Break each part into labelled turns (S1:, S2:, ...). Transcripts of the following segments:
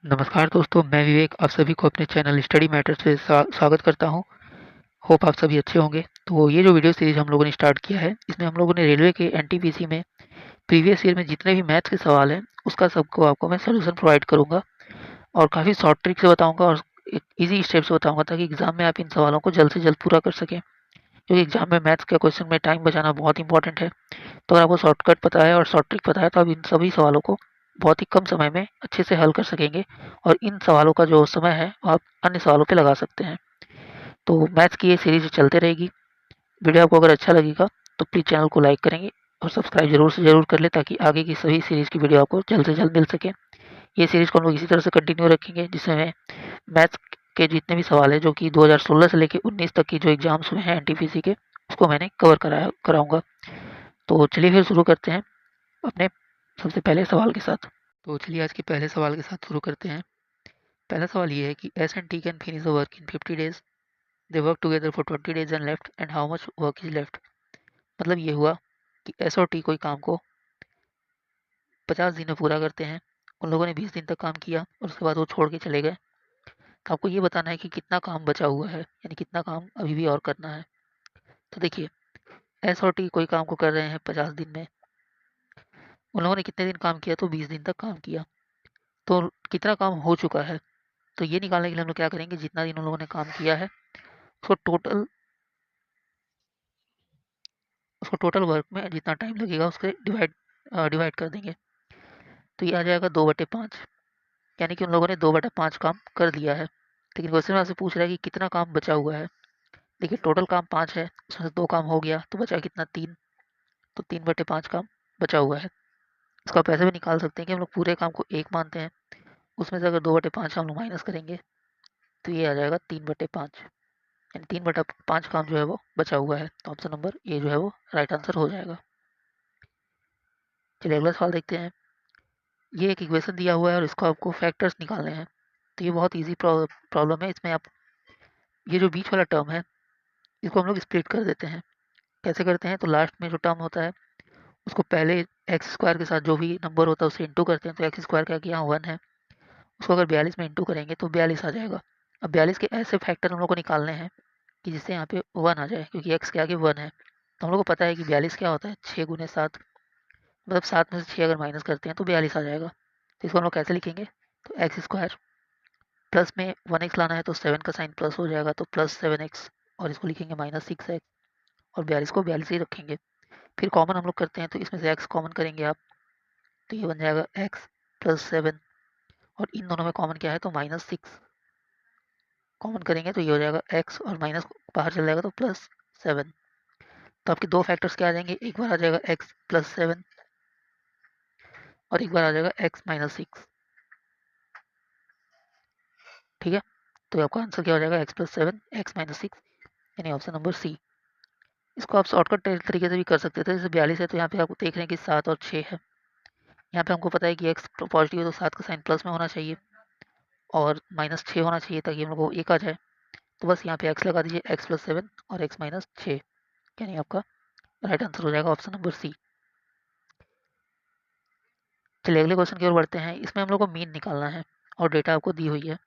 S1: नमस्कार दोस्तों, मैं विवेक आप सभी को अपने चैनल स्टडी मैटर से स्वागत करता हूं। होप आप सभी अच्छे होंगे। तो ये जो वीडियो सीरीज हम लोगों ने स्टार्ट किया है, इसमें हम लोगों ने रेलवे के एनटीपीसी में प्रीवियस ईयर में जितने भी मैथ्स के सवाल हैं, उसका सबको आपको मैं सोल्यूशन प्रोवाइड करूंगा और काफ़ी शॉर्ट ट्रिक से बताऊंगा और एक ईजी स्टेप से बताऊंगा ताकि एग्जाम में आप इन सवालों को जल्द से जल्द पूरा कर सकें, क्योंकि एग्जाम में मैथ्स के क्वेश्चन में टाइम बचाना बहुत इंपॉर्टेंट है। तो अगर आपको शॉर्टकट पता है और शॉर्ट ट्रिक पता है तो आप इन सभी सवालों को बहुत ही कम समय में अच्छे से हल कर सकेंगे और इन सवालों का जो समय है वो आप अन्य सवालों पे लगा सकते हैं। तो मैथ्स की ये सीरीज चलते रहेगी। वीडियो आपको अगर अच्छा लगेगा तो प्लीज़ चैनल को लाइक करेंगे और सब्सक्राइब जरूर से ज़रूर कर ले ताकि आगे की सभी सीरीज़ की वीडियो आपको जल्द से जल्द मिल सके। ये सीरीज़ को हम लोग इसी तरह से कंटिन्यू रखेंगे जिसमें मैथ्स के जितने भी सवाल हैं जो कि 2016 से लेकर 19 तक की जो एग्जाम्स हुए हैं एनटीपीसी के, उसको मैंने कवर कराऊंगा। तो चलिए फिर शुरू करते हैं अपने सबसे पहले सवाल के साथ। तो चलिए आज के पहले सवाल के साथ शुरू करते हैं। पहला सवाल ये है कि S and T can finish the work in 50 days. They work together for 20 days and left and how much work is left. मतलब ये हुआ कि एस और टी कोई काम को 50 दिन में पूरा करते हैं। उन लोगों ने 20 दिन तक काम किया और उसके बाद वो छोड़ के चले गए। तो आपको ये बताना है कि कितना काम बचा हुआ है, यानी कितना काम अभी भी और करना है। तो देखिए, एस और टी कोई काम को कर रहे हैं 50 दिन में। उन लोगों ने कितने दिन काम किया? तो 20 दिन तक काम किया। तो कितना काम हो चुका है? तो ये निकालने के लिए हम लोग क्या करेंगे, जितना दिन उन लोगों ने काम किया है उसको टोटल वर्क में जितना टाइम लगेगा उसके डिवाइड कर देंगे। तो ये आ जाएगा 2/5, यानी कि उन लोगों ने 2/5 काम कर दिया है। लेकिन क्वेश्चन में आपसे पूछ रहा है कि कितना काम बचा हुआ है। देखिए, टोटल काम 5 है, उसमें से 2 काम हो गया तो बचा कितना? 3। तो 3/5 काम बचा हुआ है। इसको आप ऐसे भी निकाल सकते हैं कि हम लोग पूरे काम को 1 मानते हैं, उसमें से अगर 2/5 हम लोग माइनस करेंगे तो ये आ जाएगा 3/5, यानी 3/5 काम जो है वो बचा हुआ है। तो ऑप्शन नंबर ए जो है वो राइट आंसर हो जाएगा। चलिए अगला सवाल देखते हैं। ये एक इक्वेशन दिया हुआ है और इसको आपको फैक्टर्स निकालने हैं। तो ये बहुत इजी प्रॉब्लम है। इसमें आप ये जो बीच वाला टर्म है इसको हम लोग स्प्लिट कर देते हैं। कैसे करते हैं? तो लास्ट में जो टर्म होता है उसको पहले एक्स स्क्वायर के साथ जो भी नंबर होता है उससे इंटू करते हैं। तो एक्स स्क्वायर क्या किया? 1 है, उसको अगर 42 में इंटू करेंगे तो 42 आ जाएगा। अब 42 के ऐसे फैक्टर हम लोग को निकालने हैं कि जिससे यहाँ पे 1 आ जाए, क्योंकि एक्स के आगे 1 है। तो हम लोग को पता है कि 42 क्या होता है? 6 × 7, मतलब 7 में से 6 अगर माइनस करते हैं तो 42 आ जाएगा। तो इसको हम लोग कैसे लिखेंगे? तो एक्स स्क्वायर प्लस में 1x लाना है तो 7 का साइन प्लस हो जाएगा तो +7x, और इसको लिखेंगे -6x, और 42 को 42 ही रखेंगे। फिर कॉमन हम लोग करते हैं तो इसमें से x कॉमन करेंगे आप, तो ये बन जाएगा x +7, और इन दोनों में कॉमन क्या है? तो -6 कॉमन करेंगे तो ये हो जाएगा x, और माइनस बाहर चल जाएगा तो +7। तो आपके दो फैक्टर्स क्या आ जाएंगे? एक बार आ जाएगा x +7 और एक बार आ जाएगा x -6। ठीक है, तो आपका आंसर क्या हो जाएगा? x +7 x -6, यानी ऑप्शन नंबर सी। इसको आप शॉर्टकट तरीके से भी कर सकते थे। जैसे 42 है तो यहाँ पे आप देख रहे हैं कि 7 और 6 है। यहाँ पे हमको पता है कि x पॉजिटिव है तो 7 का साइन प्लस में होना चाहिए और -6 होना चाहिए ताकि हम लोग को 1 आ जाए। तो बस यहाँ पे x लगा दीजिए, x +7 और x -6, यानी आपका राइट आंसर हो जाएगा ऑप्शन नंबर सी। चलिए अगले क्वेश्चन की ओर बढ़ते हैं। इसमें हम लोग को मीन निकालना है और डेटा आपको दी हुई है।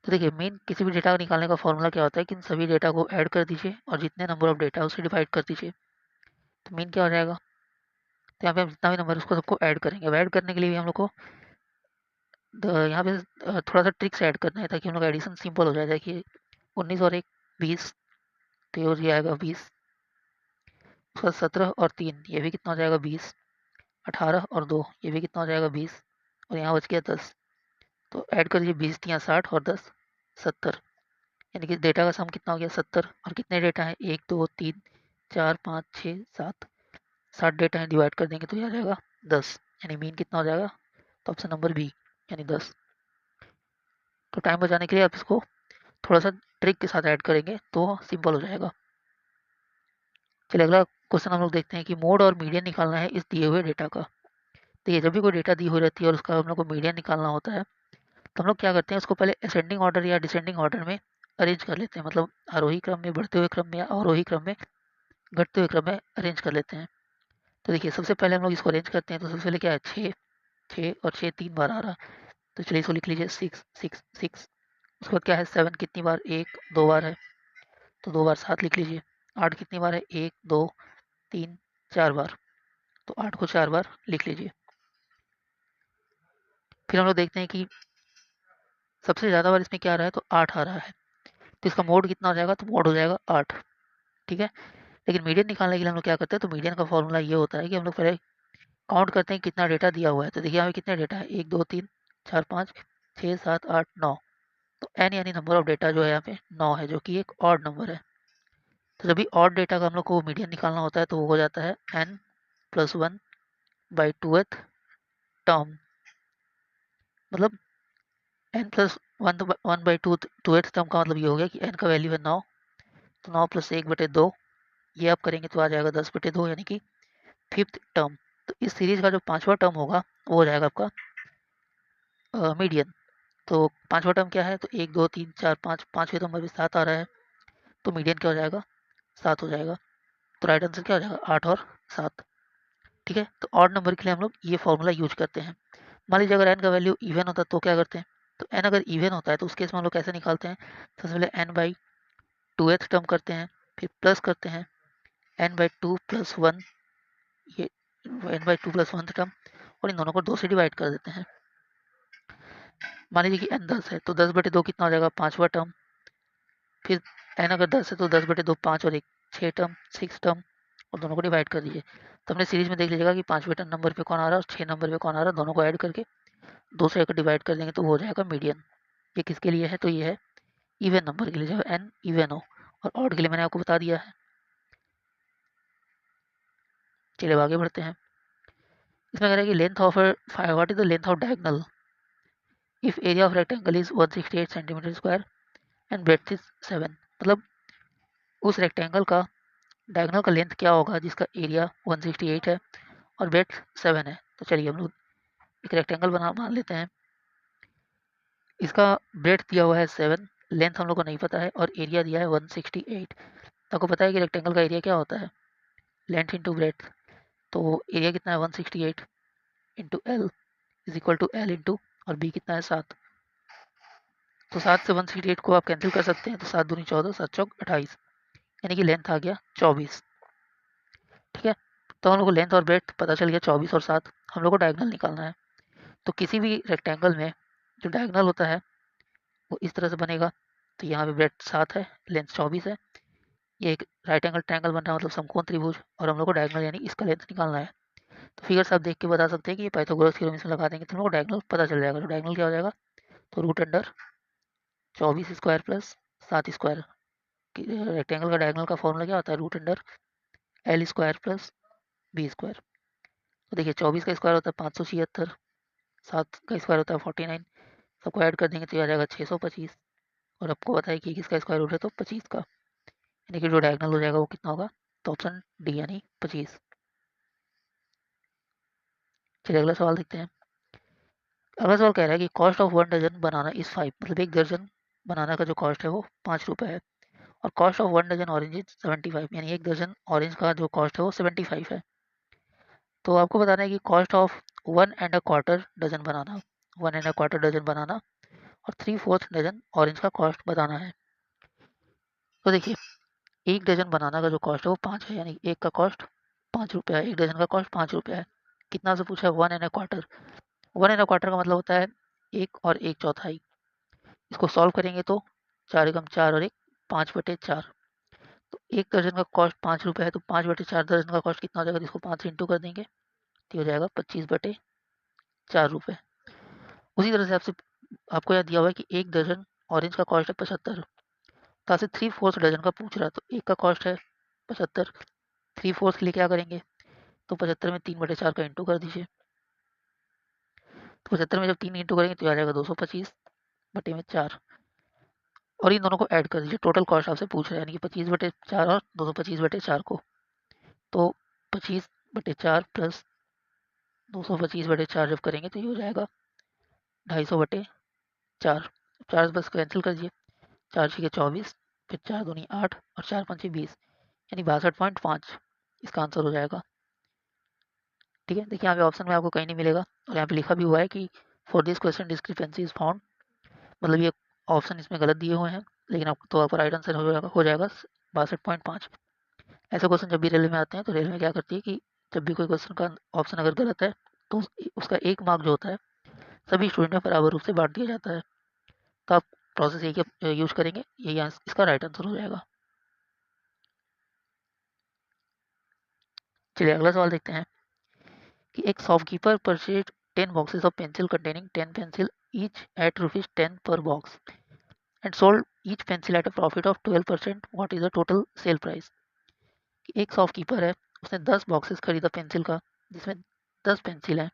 S1: तो देखिए, मीन किसी भी डेटा को निकालने का फॉर्मूला क्या होता है कि इन सभी डेटा को ऐड कर दीजिए और जितने नंबर ऑफ डेटा उसे डिवाइड कर दीजिए। तो मीन क्या हो जाएगा? तो यहाँ पे हम जितना भी नंबर उसको सबको ऐड करेंगे। अब ऐड करने के लिए भी हम लोग को यहाँ पे थोड़ा सा ट्रिक से ऐड करना है ताकि हम लोग एडिशन सिंपल हो जाए। देखिए, 19 और 1 20, तो ये हो जाएगा 20। उसका 17 और 3 ये भी कितना हो जाएगा? 20। 18 और 2 ये भी कितना हो जाएगा? 20, और यहाँ बच गया 10। तो ऐड कर दीजिए, 20 × 60 और 10 70, यानी कि डेटा का सम कितना हो गया? 70। और कितने डेटा हैं? 1 2 3 4 5 6 7, 7 डेटा हैं, डिवाइड कर देंगे तो ये आ जाएगा 10, यानी मीन कितना हो जाएगा? तो ऑप्शन नंबर बी, यानी 10। तो टाइम बचाने के लिए आप इसको थोड़ा सा ट्रिक के साथ ऐड करेंगे तो सिंपल हो जाएगा। चलिए अगला क्वेश्चन हम लोग देखते हैं कि मोड और मीडियन निकालना है इस दिए हुए डेटा का। तो ये जब भी कोई डेटा दी हुई रहती है और उसका हम लोग को मीडियन निकालना होता है तो हम लोग क्या करते हैं, उसको पहले असेंडिंग ऑर्डर या डिसेंडिंग ऑर्डर में अरेंज कर लेते हैं। मतलब आरोही क्रम में, बढ़ते हुए क्रम में, या अवरोही क्रम में, घटते हुए क्रम में अरेंज कर लेते हैं। तो देखिए, सबसे पहले हम लोग इसको अरेंज करते हैं तो सबसे पहले क्या है? 6 6 और 6 3 बार आ रहा। तो चलिए इसको लिख लीजिए 6 6 6। उसके बाद क्या है 7 कितनी बार, 1 2 बार है तो 2 बार 7 लिख लीजिए। 8 कितनी बार है, 1 2 3 4 बार, तो 8 को 4 बार लिख लीजिए। फिर हम लोग देखते हैं कि सबसे ज़्यादा बार इसमें क्या आ रहा है, तो 8 आ रहा है, तो इसका मोड कितना हो जाएगा, तो मोड हो जाएगा 8। ठीक है, लेकिन मीडियन निकालने के लिए हम लोग क्या करते हैं, तो मीडियन का फॉर्मूला ये होता है कि हम लोग पहले काउंट करते हैं कितना डेटा दिया हुआ है। तो देखिए यहाँ पे कितना डेटा है, 1 2 3 4 5 6 7 8 9, तो एन यानी नंबर ऑफ डेटा जो है यहाँ पे 9 है, जो कि एक ऑड नंबर है। तो जब भी ऑड डेटा का हम लोग को मीडियन निकालना होता है तो वो हो जाता है N plus 1 by 2th term, मतलब N plus one by two th term का मतलब ये हो गया कि एन का वैल्यू है 9, तो 9 प्लस 1/2, ये आप करेंगे तो आ जाएगा 10/2 यानी कि 5th टर्म। तो इस सीरीज का जो 5वां टर्म होगा वो हो जाएगा आपका मीडियन। तो 5वां टर्म क्या है, तो 1 2 3 4 5, 5वें नंबर पे 7 आ रहा है, तो मीडियन क्या हो जाएगा, 7 हो जाएगा। तो राइट आंसर क्या हो जाएगा, 8 और 7। ठीक है, तो ऑड नंबर के लिए हम लोग ये फॉर्मूला यूज करते हैं। मान लीजिए अगर एन का वैल्यू इवन होता है तो क्या करते हैं, तो एन अगर इवन होता है तो उस केस में हम लोग कैसे निकालते हैं, सबसे पहले एन बाई 2th टर्म करते हैं, फिर प्लस करते हैं एन बाई 2 प्लस 1, ये एन बाई 2 प्लस 1 टर्म, और इन दोनों को 2 से डिवाइड कर देते हैं। मान लीजिए कि एन 10 है तो 10/2 कितना हो जाएगा, 5वां टर्म। फिर एन अगर 10 है तो 10/2 5 और 1 6 टर्म, 6 टर्म, और दोनों को डिवाइड कर दीजिए। तो हमने सीरीज में देख लीजिएगा कि 5वें नंबर पे कौन आ रहा है और 6 नंबर पे कौन आ रहा है, दोनों को ऐड करके 2 से डिवाइड कर देंगे तो वो हो जाएगा मीडियन। ये किसके लिए है, तो ये है इवन नंबर के लिए जब एन इवन हो, और ऑड के लिए मैंने आपको बता दिया है। चलिए अब आगे बढ़ते हैं। इसमें कह रहा है कि length of what is the length of diagonal if area of rectangle is 168 centimetre square and breadth is 7, मतलब उस रेक्टेंगल का डायगोनल का लेंथ क्या होगा जिसका एरिया 168 है और ब्रेड्थ 7 है। तो चलिए हम लोग एक रेक्टेंगल मान लेते हैं, इसका ब्रेड्थ दिया हुआ है 7, लेंथ हम लोग को नहीं पता है, और एरिया दिया है 168। तो आपको पता है कि रेक्टेंगल का एरिया क्या होता है, लेंथ इंटू ब्रेड्थ, तो एरिया कितना है 168 into L is equal to L into, और बी कितना है 7, तो 7 से 168 को आप कैंसिल कर सकते हैं, तो 7 दूनी 14, 7 चौक 28, यानी कि लेंथ आ गया 24। ठीक है, तो हम लोग को लेंथ और ब्रेड्थ पता चल गया 24 और 7, हम लोग को डायगोनल निकालना है। तो किसी भी रेक्टेंगल में जो डायगोनल होता है वो इस तरह से बनेगा, तो यहाँ पे ब्रेड्थ 7 है, लेंथ 24 है, ये एक राइट एंगल ट्रायंगल बन रहा है, मतलब समकोण त्रिभुज, और हम लोग को डायगोनल यानी इसका लेंथ निकालना है। तो फिगर्स आप देख के बता सकते हैं कि ये पाइथागोरस थ्योरम इसमें लगा देंगे तो हम लोग को डायगोनल पता चल जाएगा। तो डायगोनल क्या हो जाएगा, तो root under 24 square plus 7 square, rectangle का डायगोनल का फॉर्मूला क्या होता है, root under L square plus B square. तो देखिए 24 का स्क्वायर होता है 576, 7 का स्क्वायर होता है 49, सबको ऐड कर देंगे तो ये आ जाएगा 625, और आपको पता है कि किसका स्क्वायर रूट है, तो 25 का, यानी कि जो डायगोनल हो जाएगा वो कितना होगा, तो ऑप्शन डी यानी 25। चलिए अगला सवाल देखते हैं। अगला सवाल कह रहा है कि cost of 1 dozen banana is 5, मतलब 1 दर्जन बनाना का जो कॉस्ट है वो 5 रुपये है, और cost of 1 dozen orange is 75, यानी 1 दर्जन ऑरेंज का जो कॉस्ट है वो 75 है। तो आपको बताना है कि cost of 1 1/4 dozen banana, 1 1/4 dozen banana, और 3/4 डजन ऑरेंज का कॉस्ट बताना है। तो देखिए 1 डजन बनाना का जो कॉस्ट है वो 5 है, यानी एक का कॉस्ट 5 रुपये है, 1 डजन का कॉस्ट 5 रुपये है। कितना से पूछा है, 1 1/4। 1 1/4 का मतलब होता है 1 और 1/4। इसको सॉल्व करेंगे तो 4 एकम 4 और 1 5/4। तो 1 दर्जन का कॉस्ट 5 रुपये है, तो 5/4 दर्जन का कॉस्ट कितना हो जाएगा, जिसको 5 से इंटू कर देंगे तो हो जाएगा 25/4 रुपये। उसी तरह से आपको याद दिया हुआ है कि 1 दर्जन ऑरेंज का कॉस्ट है 75, तो आपसे 3/4 डजन का पूछ रहा है, तो एक का कॉस्ट है 75, 3/4 के लिए क्या करेंगे, तो 75 में 3/4 का इंटू कर दीजिए। तो 75 में जब 3 इंटू करेंगे तो आ जाएगा 225/4, और इन दोनों को ऐड कर दीजिए, टोटल कॉस्ट आपसे पूछ रहा है, यानी कि 25/4 और 225/4 को, तो 25/4 प्लस 225/4 जब करेंगे तो ये हो जाएगा 250/4। 4 बस कैंसिल कर दीजिए, 4 छः 24, फिर 4 दूनी 8 और 4 पंचे 20, यानी 62.5 इसका आंसर हो जाएगा। ठीक है, देखिए यहाँ पे ऑप्शन में आपको कहीं नहीं मिलेगा, और यहाँ पे लिखा भी हुआ है कि for this question discrepancy is found, मतलब ये ऑप्शन इसमें गलत दिए हुए हैं, लेकिन आपको तो पर राइट आंसर हो जाएगा 62.5। ऐसे क्वेश्चन जब भी रेलवे में आते हैं तो रेलवे में क्या करती है कि जब भी कोई क्वेश्चन का ऑप्शन अगर गलत है तो उसका एक मार्क जो होता है सभी स्टूडेंट में बराबर रूप से बांट दिया जाता है। तो आप प्रोसेस यही यूज करेंगे, यही इसका राइट आंसर हो जाएगा। चलिए अगला सवाल देखते हैं कि एक shopkeeper purchase 10 boxes of pencil containing 10 pencil each eight ₹10 पर box and sold each pencil at a profit of 12%, what is the total sale price. एक शॉपकीपर है, उसने 10 बॉक्सेस खरीदा पेंसिल का, जिसमें 10 पेंसिल है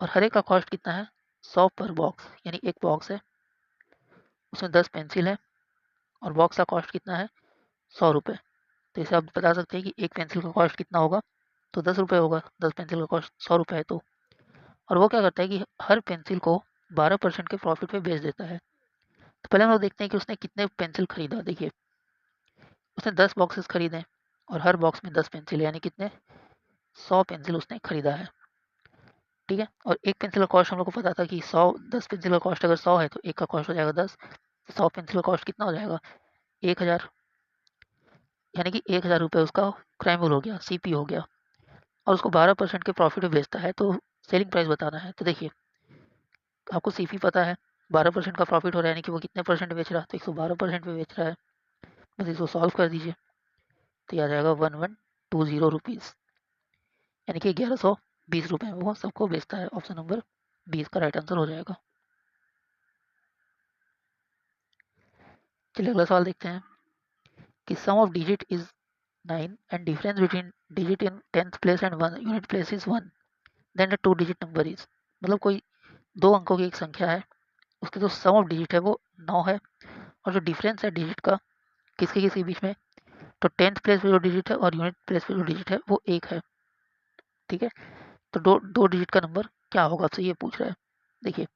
S1: और हर एक का कॉस्ट कितना है 100 पर बॉक्स, यानी एक बॉक्स है उसमें 10 पेंसिल है और बॉक्स का कॉस्ट कितना है 100 रुपये। तो इसे आप बता सकते हैं कि एक पेंसिल का कॉस्ट कितना होगा, तो 10 रुपये होगा, 10 पेंसिल का कॉस्ट 100 रुपये है तो। और वो क्या करता है कि हर पेंसिल को 12% के प्रॉफिट पे बेच देता है। तो पहले हम लोग देखते हैं कि उसने कितने पेंसिल खरीदा। देखिए उसने 10 बॉक्सेस खरीदे और हर बॉक्स में 10 पेंसिल, यानी कितने 100 पेंसिल उसने खरीदा है। ठीक है, और एक पेंसिल का कॉस्ट हम लोग को पता था कि 100, 10 पेंसिल का कॉस्ट अगर 100 है तो एक का कॉस्ट हो जाएगा 10, 100 पेंसिल का कॉस्ट कितना हो जाएगा 1000, यानी कि 1000 रुपये उसका क्राइमबुल हो गया, सीपी हो गया, और उसको 12% के प्रॉफिट में बेचता है। तो सेलिंग प्राइस बताना है। तो देखिए आपको सीपी पता है, 12% का प्रॉफिट हो रहा है, यानी कि वो कितने परसेंट बेच रहा है, तो 112% पे बेच रहा है। बस इसको सॉल्व कर दीजिए तो ये आ जाएगा 1120 रुपीज़, यानी कि 1120 रुपये में वो सबको बेचता है। ऑप्शन नंबर 20 का राइट आंसर हो जाएगा। चलिए अगला सवाल देखते हैं कि sum of digit is 9 and difference between digit in 10th place and 1 unit place is 1, then the 2 digit number is, मतलब कोई 2 अंकों की एक संख्या है, उसके जो सम ऑफ डिजिट है वो 9 है और जो डिफरेंस है डिजिट का किसके किसके बीच में, तो 10th प्लेस पे जो डिजिट है और यूनिट प्लेस पे जो डिजिट है वो 1 है। ठीक है, तो दो डिजिट का नंबर क्या होगा, आपसे ये पूछ रहा है। देखिए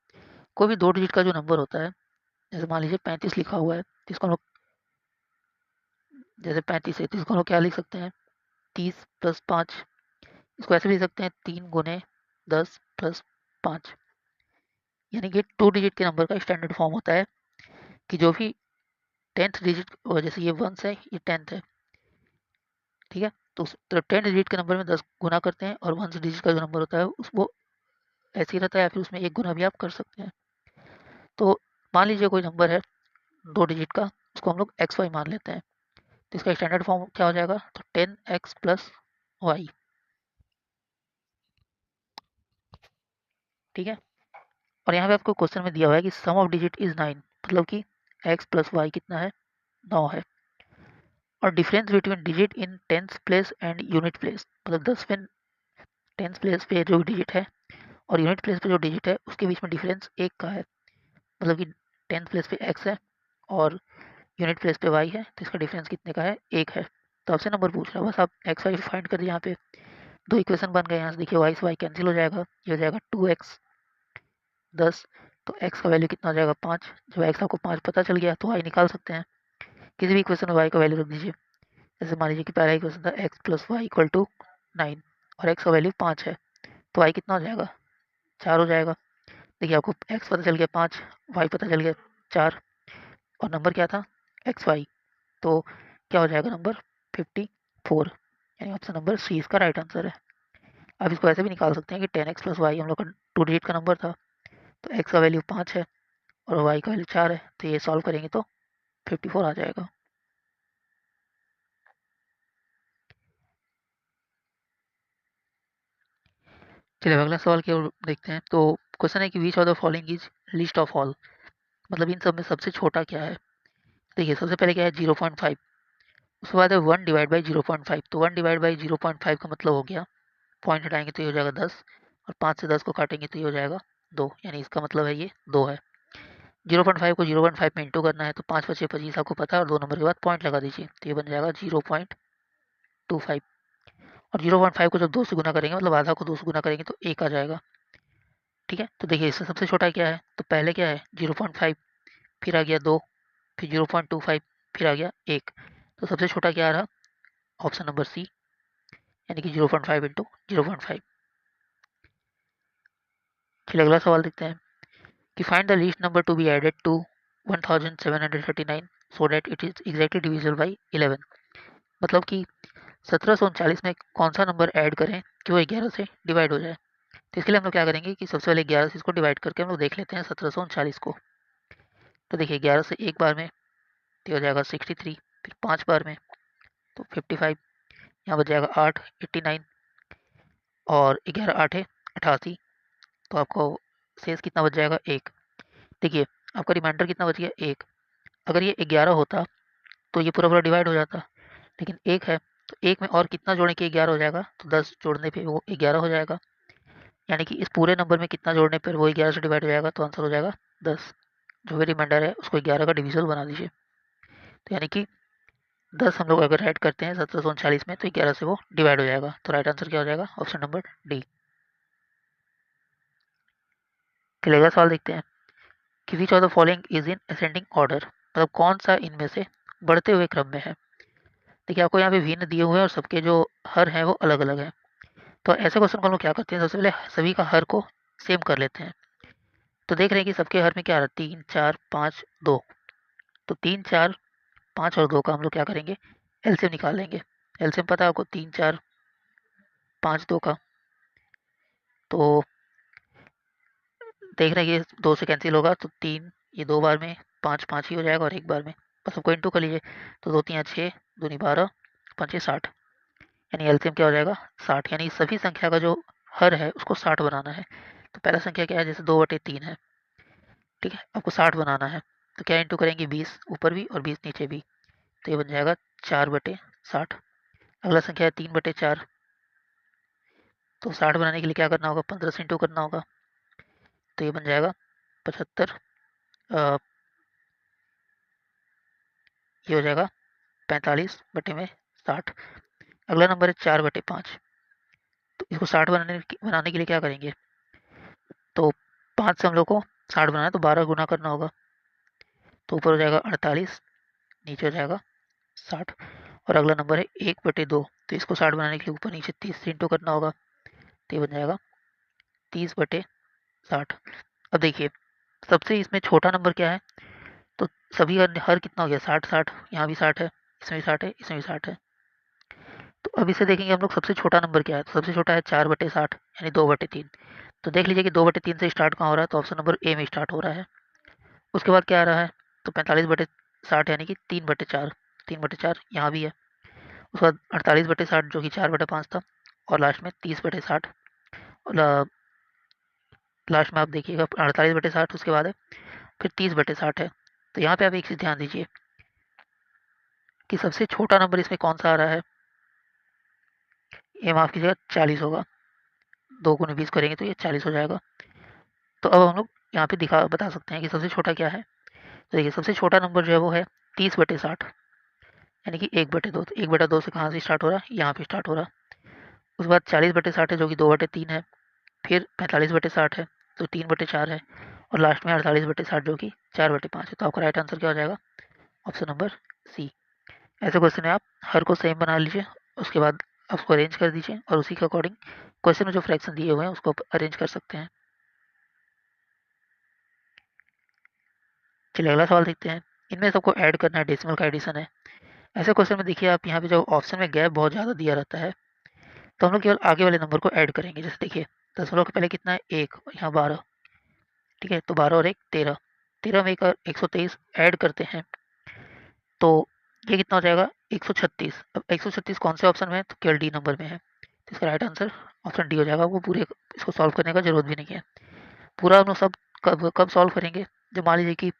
S1: कोई भी 2 डिजिट का जो नंबर होता है, जैसे मान लीजिए 35 लिखा हुआ है, तो इसको हम लोग, जैसे 35 है तो इसको हम लोग क्या लिख सकते हैं 30 + 5, इसको ऐसे भी लिख सकते हैं 3 गुने 10 + 5, यानी कि 2 डिजिट के नंबर का स्टैंडर्ड फॉर्म होता है कि जो भी 10th डिजिट, जैसे ये 1 है ये 10th है, ठीक है, तो 10 डिजिट के नंबर में 10 गुना करते हैं और 1 डिजिट का जो नंबर होता है उसको ऐसे ही रहता है, या फिर उसमें एक गुना भी आप कर सकते हैं। तो मान लीजिए कोई नंबर है 2 डिजिट का, उसको हम लोग XY मान लेते हैं, तो इसका स्टैंडर्ड फॉर्म क्या हो जाएगा, तो 10x + y। ठीक है, और यहाँ पे आपको क्वेश्चन में दिया हुआ है कि सम ऑफ डिजिट इज 9, मतलब कि x + y कितना है 9 है, और difference between digit in 10th place and unit place, मतलब 10वें 10th प्लेस पे जो डिजिट है और यूनिट प्लेस पे जो डिजिट है उसके बीच में डिफरेंस 1 का है, मतलब कि 10th प्लेस पे x है और यूनिट प्लेस पे y है, तो इसका डिफरेंस कितने का है 1 है। तो आपसे नंबर पूछ रहा है, बस आप एक्स वाई फाइंड कर दिए। यहाँ पे 2 इक्वेशन बन गए, यहाँ से देखिए y से y कैंसिल हो जाएगा, ये हो जाएगा 2x 10, तो x का वैल्यू कितना हो जाएगा 5। जब x आपको 5 पता चल गया तो y निकाल सकते हैं, किसी भी इक्वेशन में y का वैल्यू रख दीजिए। जैसे मान लीजिए कि पहला इक्वेशन था x + y = 9 और x का वैल्यू 5 है, तो y कितना हो जाएगा 4 हो जाएगा। देखिए आपको x पता चल गया 5, y पता चल गया 4, और नंबर क्या था एक्स वाई, तो क्या हो जाएगा नंबर 54, यानी ऑप्शन नंबर सी इसका राइट आंसर है। आप इसको ऐसे भी निकाल सकते हैं कि 10x + y हम लोग का 2 डिजिट का नंबर था, तो x का वैल्यू 5 है और y का वैल्यू 4 है, तो ये सॉल्व करेंगे तो 54 आ जाएगा। चलिए अगला सवाल की ओर देखते हैं। तो क्वेश्चन है कि which of the following is least of all, मतलब इन सब में सबसे छोटा क्या है। देखिए सबसे पहले क्या है 0.5, उसके बाद है 1/0.5, तो 1/0.5 का मतलब हो गया, पॉइंट हटाएंगे तो ये हो जाएगा 10 और 5 से 10 को काटेंगे तो ये हो जाएगा 2, यानी इसका मतलब है ये 2 है। 0.5 को 0.5 में इंटू करना है, तो 5 × 5 = 25 आपको पता है, और 2 नंबर के बाद पॉइंट लगा दीजिए, तो ये बन जाएगा 0.25। और 0.5 को जब 2 से गुना करेंगे, मतलब आधा को 2 से गुना करेंगे तो 1 आ जाएगा। ठीक है, तो देखिए इससे सबसे छोटा क्या है, तो पहले क्या है 0.5, फिर आ गया 2, फिर 0.25, फिर आ गया 1, तो सबसे छोटा क्या आ रहा, ऑप्शन नंबर सी, यानी कि 0.5 × 0.5। चलिए अगला सवाल देखते हैं कि find the least number to be added to 1739 so that it is exactly divisible by 11। मतलब कि 1739 में कौन सा नंबर ऐड करें कि वो 11 से डिवाइड हो जाए। तो इसके लिए हम लोग क्या करेंगे कि सबसे पहले 11 से इसको डिवाइड करके हम लोग देख लेते हैं 1739 को। तो देखिए 11 से एक बार में तो हो जाएगा 63, फिर 5 बार में तो 55, यहाँ बच जाएगा 8 89 और 11 8 है 88। तो आपको शेष कितना बच जाएगा 1। देखिए आपका रिमाइंडर कितना बच गया 1। अगर ये 11 होता तो ये पूरा पूरा डिवाइड हो जाता, लेकिन 1 है तो 1 में और कितना जोड़ने के 11 हो जाएगा, तो 10 जोड़ने पे वो 11 हो जाएगा। यानी कि इस पूरे नंबर में कितना जोड़ने पर वो 11 से डिवाइड हो जाएगा, तो आंसर हो जाएगा 10। जो भी रिमाइंडर है उसको 11 का डिविजल बना दीजिए। तो यानी कि 10 हम लोग अगर ऐड करते हैं 1739 में तो 11 से वो डिवाइड हो जाएगा। तो राइट आंसर क्या हो जाएगा, ऑप्शन नंबर डी। फिर अगला सवाल देखते हैं कि which of the following is in ascending order. मतलब कौन सा इनमें से बढ़ते हुए क्रम में है। देखिए आपको यहाँ पे भिन्न दिए हुए हैं और सबके जो हर हैं वो अलग अलग हैं। तो ऐसे क्वेश्चन को हम लोग क्या करते हैं, सबसे पहले सभी का हर को सेम कर लेते हैं। तो देख रहे हैं कि सबके हर में क्या आ रहा है, 3 4 5 2। तो 3 4 5 और 2 का हम लोग क्या करेंगे, एलसीएम निकाल लेंगे। एलसीएम पता है आपको 3 4 5 2 का। तो देख रहे हैं ये 2 से कैंसिल होगा तो 3 ये 2 बार में, 5 5 ही हो जाएगा और 1 बार में। बस सबको इंटू कर लीजिए। तो 2 3 6 2 12 5 60, यानी एलसीएम क्या हो जाएगा 60। यानी सभी संख्या का जो हर है उसको 60 बनाना है। तो पहला संख्या क्या है, जैसे 2/3 है, ठीक है, आपको 60 बनाना है। तो क्या इंटू करेंगे, 20 ऊपर भी और 20 नीचे भी। तो ये बन जाएगा 4/60। अगला संख्या है 3/4। तो 60 बनाने के लिए क्या करना होगा, 15 से इंटू करना होगा। तो ये बन जाएगा 75। ये हो जाएगा 45/60। अगला नंबर है 4/5। तो इसको 60 बनाने के लिए क्या करेंगे, तो 5 से हम लोग को 60 बनाना है तो 12 गुना करना होगा। तो ऊपर हो जाएगा 48, नीचे हो जाएगा 60। और अगला नंबर है 1/2। तो इसको 60 बनाने के लिए ऊपर नीचे 30 से इंटू करना होगा। तो ये बन जाएगा 30/60। अब देखिए सबसे इसमें छोटा नंबर क्या है, तो सभी का हर कितना हो गया 60 60। यहाँ भी 60 है, इसमें भी 60 है, इसमें भी 60 है। तो अब इसे देखेंगे हम लोग सबसे छोटा नंबर क्या है, तो सबसे छोटा है 4/60 यानी 2/3। तो देख लीजिए कि 2/3 से स्टार्ट कहाँ हो रहा है, तो ऑप्शन नंबर ए में स्टार्ट हो रहा है। उसके बाद क्या आ रहा है, तो 45/60 यानी कि 3/4। 3/4 यहाँ भी है। उसके बाद 48/60 जो कि 4/5 था। और लास्ट में 30/60। और लास्ट में आप देखिएगा 48/60 उसके बाद है, फिर 30/60 है। तो यहाँ पे आप एक चीज़ ध्यान दीजिए कि सबसे छोटा नंबर इसमें कौन सा आ रहा है, ये माफ़ कीजिएगा 40 होगा। 2 गुने 20 करेंगे तो ये 40 हो जाएगा। तो अब हम लोग यहाँ पे बता सकते हैं कि सबसे छोटा क्या है। तो देखिए सबसे छोटा नंबर जो है वो है 30/60 यानी कि 1/2। तो 1/2 से कहाँ से स्टार्ट हो रहा है, यहाँ पे स्टार्ट हो रहा है। उसके बाद 40/60 है जो कि 2/3 है। फिर 45/60 है तो 3/4 है। और लास्ट में 48/60 जो कि 4/5 है। तो आपका राइट आंसर क्या हो जाएगा, ऑप्शन नंबर सी। ऐसे क्वेश्चन में आप हर को सेम बना लीजिए, उसके बाद आप उसको अरेंज कर दीजिए और उसी के अकॉर्डिंग क्वेश्चन में जो फ्रैक्शन दिए हुए हैं उसको आप अरेंज कर सकते हैं। चलिए अगला सवाल देखते हैं। इनमें सबको ऐड करना है, डेसिमल का एडिशन है। ऐसे क्वेश्चन में देखिए आप यहाँ पे जो ऑप्शन में गैप बहुत ज़्यादा दिया रहता है, तो हम लोग केवल आगे वाले नंबर को ऐड करेंगे। जैसे देखिए 10 के पहले कितना है 1, यहाँ 12, ठीक है, तो 12 और 1 13। 13 में एक 123 ऐड करते हैं तो ये कितना हो जाएगा 136। अब 136 कौन से ऑप्शन में है, तो केवल डी नंबर में है। तो इसका राइट आंसर ऑप्शन डी हो जाएगा। वो पूरे इसको सॉल्व करने का जरूरत भी नहीं है। पूरा हम लोग सब कब कब सॉल्व करेंगे, जब मान लीजिए कि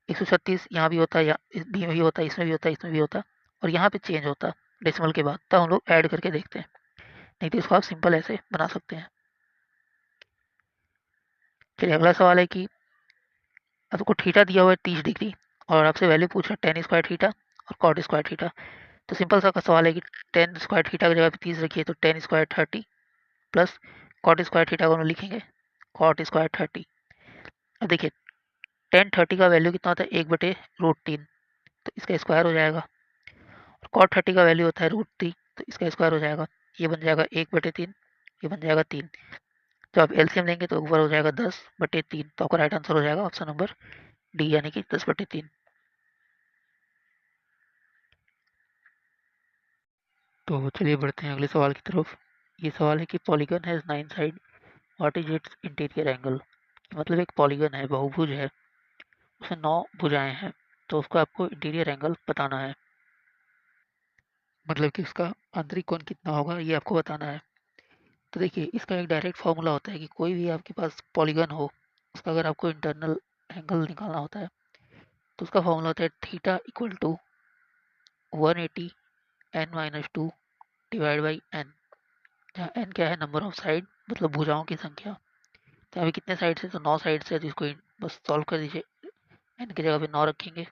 S1: 136 यहाँ भी होता है, या बी में भी होता है, इसमें भी होता है, इसमें भी होता है, और यहाँ पे चेंज होता है डेसिमल के बाद, तब हम लोग ऐड करके देखते हैं। नहीं तो इसको आप सिंपल ऐसे बना सकते हैं। चलिए अगला सवाल है कि आपको थीटा दिया हुआ है 30 डिग्री और आपसे वैल्यू पूछ रहा है टेन स्क्वायर थीटा और कॉट स्क्वायर थीटा। तो सिंपल सा सवाल है कि टेन स्क्वायर थीटा की जगह पे 30 रखिए तो ten square 30 plus cot square theta को हम लिखेंगे कॉट स्क्वायर 30। अब देखिए टेन 30 का वैल्यू कितना होता है 1/√3, तो इसका स्क्वायर हो जाएगा। और कॉट 30 का वैल्यू होता है √3, तो इसका स्क्वायर हो जाएगा। ये बन जाएगा 1/3, ये बन जाएगा 3। जब आप एलसीएम लेंगे तो ऊपर हो जाएगा 10/3, तो आपका राइट आंसर हो जाएगा ऑप्शन नंबर डी यानी कि 10/3। तो चलिए बढ़ते हैं अगले सवाल की तरफ। ये सवाल है कि polygon has 9 side, what is it's interior angle. मतलब एक पॉलीगन है, बहुभुज है, उसमें 9 भुजाएं हैं, तो उसको आपको इंटीरियर एंगल बताना है। मतलब कि उसका आंतरिक कोण कितना होगा ये आपको बताना है। तो देखिए इसका एक डायरेक्ट फार्मूला होता है कि कोई भी आपके पास पॉलीगन हो, उसका अगर आपको इंटरनल एंगल निकालना होता है तो उसका फार्मूला होता है theta equal to 180 n-2 divide by n, जहाँ एन क्या है, नंबर ऑफ साइड, मतलब भुजाओं की संख्या। तो अभी कितने साइड से, तो 9 साइड से, तो इसको बस सॉल्व कर दीजिए। एन की जगह पे 9 रखेंगे,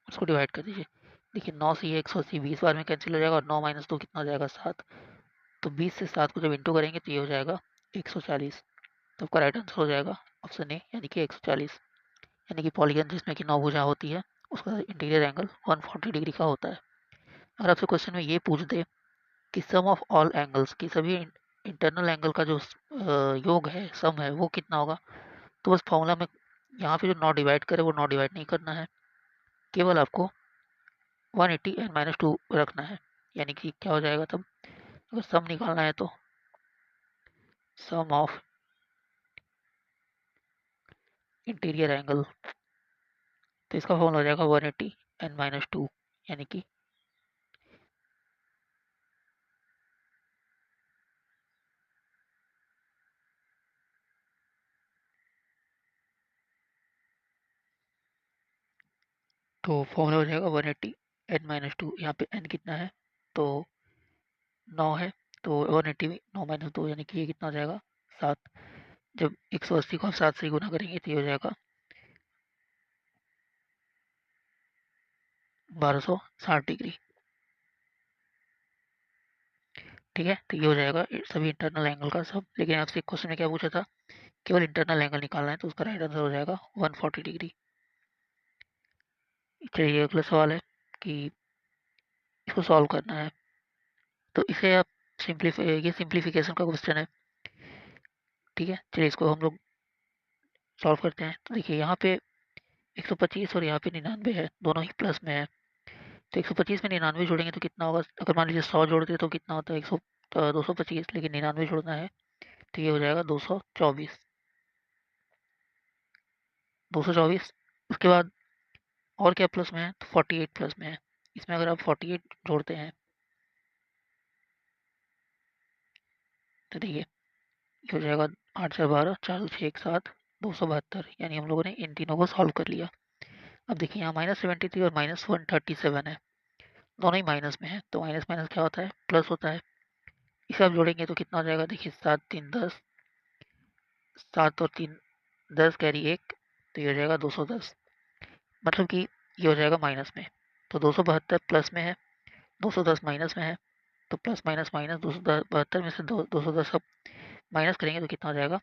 S1: उसको डिवाइड कर दीजिए। देखिए 9 से ये 180 20 बार में कैंसिल हो जाएगा, और 9 माइनस 2 कितना हो जाएगा, 7। तो 20 से 7 को जब इंटू करेंगे तो ये हो जाएगा 140। तो आपका राइट आंसर हो जाएगा ऑप्शन ए यानी कि 140। यानी कि पॉलीगन जिसमें कि 9 भुजा होती है उसका इंटीरियर एंगल 140 डिग्री का होता है। अगर आपसे क्वेश्चन में ये पूछ दे कि सम ऑफ ऑल एंगल्स, की सभी इंटरनल एंगल का जो योग है, सम है, वो कितना होगा, तो बस फॉर्मूला में यहाँ पे जो 9 डिवाइड करे वो 9 डिवाइड नहीं करना है, केवल आपको 180 n-2 रखना है। यानी कि क्या हो जाएगा तब, अगर सम निकालना है तो सम ऑफ इंटीरियर एंगल, तो इसका फॉर्मूला हो जाएगा 180 n-2 यानी कि तो फॉर्मूला हो जाएगा 180 n-2। यहाँ पे n कितना है, तो 9 है, तो 180 में 9 माइनस 2 यानी कि ये कितना हो जाएगा, 7। जब 180 को आप 7 से गुना करेंगे तो ये हो जाएगा 1260 डिग्री। ठीक है, तो ये हो जाएगा सभी इंटरनल एंगल का सब। लेकिन आपसे क्वेश्चन में क्या पूछा था, केवल इंटरनल एंगल निकालना है, तो उसका राइट आंसर हो जाएगा 140 डिग्री। चलिए अगला सवाल है कि इसको सॉल्व करना है, तो इसे आप सिंप्लीफाई, ये सिंप्लीफिकेशन का क्वेश्चन है। ठीक है, चलिए इसको हम लोग सॉल्व करते हैं। तो देखिए यहाँ पे 125 और यहाँ पे 99 है, दोनों ही प्लस में है। तो 125 में 99 जोड़ेंगे तो कितना होगा, अगर मान लीजिए 100 जोड़ते तो कितना होता है, 225, लेकिन 99 जोड़ना है तो ये हो जाएगा 224। 224 उसके बाद और क्या प्लस में है, तो 48 प्लस में है। इसमें अगर आप 48 जोड़ते हैं तो देखिए ये हो जाएगा 8×4 4×6 = 7, 272। यानी हम लोगों ने इन तीनों को सॉल्व कर लिया। अब देखिए यहाँ -73 और -137 है, दोनों ही माइनस में है, तो माइनस माइनस क्या होता है, प्लस होता है। इसे आप जोड़ेंगे तो कितना हो जाएगा, देखिए 7 3 10, 7 और 3 10 कैरी 1, तो ये हो जाएगा 210। मतलब कि ये हो जाएगा माइनस में, तो 272 प्लस में है, 210 माइनस में है, तो प्लस माइनस माइनस 272 में से 210 अब माइनस करेंगे तो कितना हो जाएगा,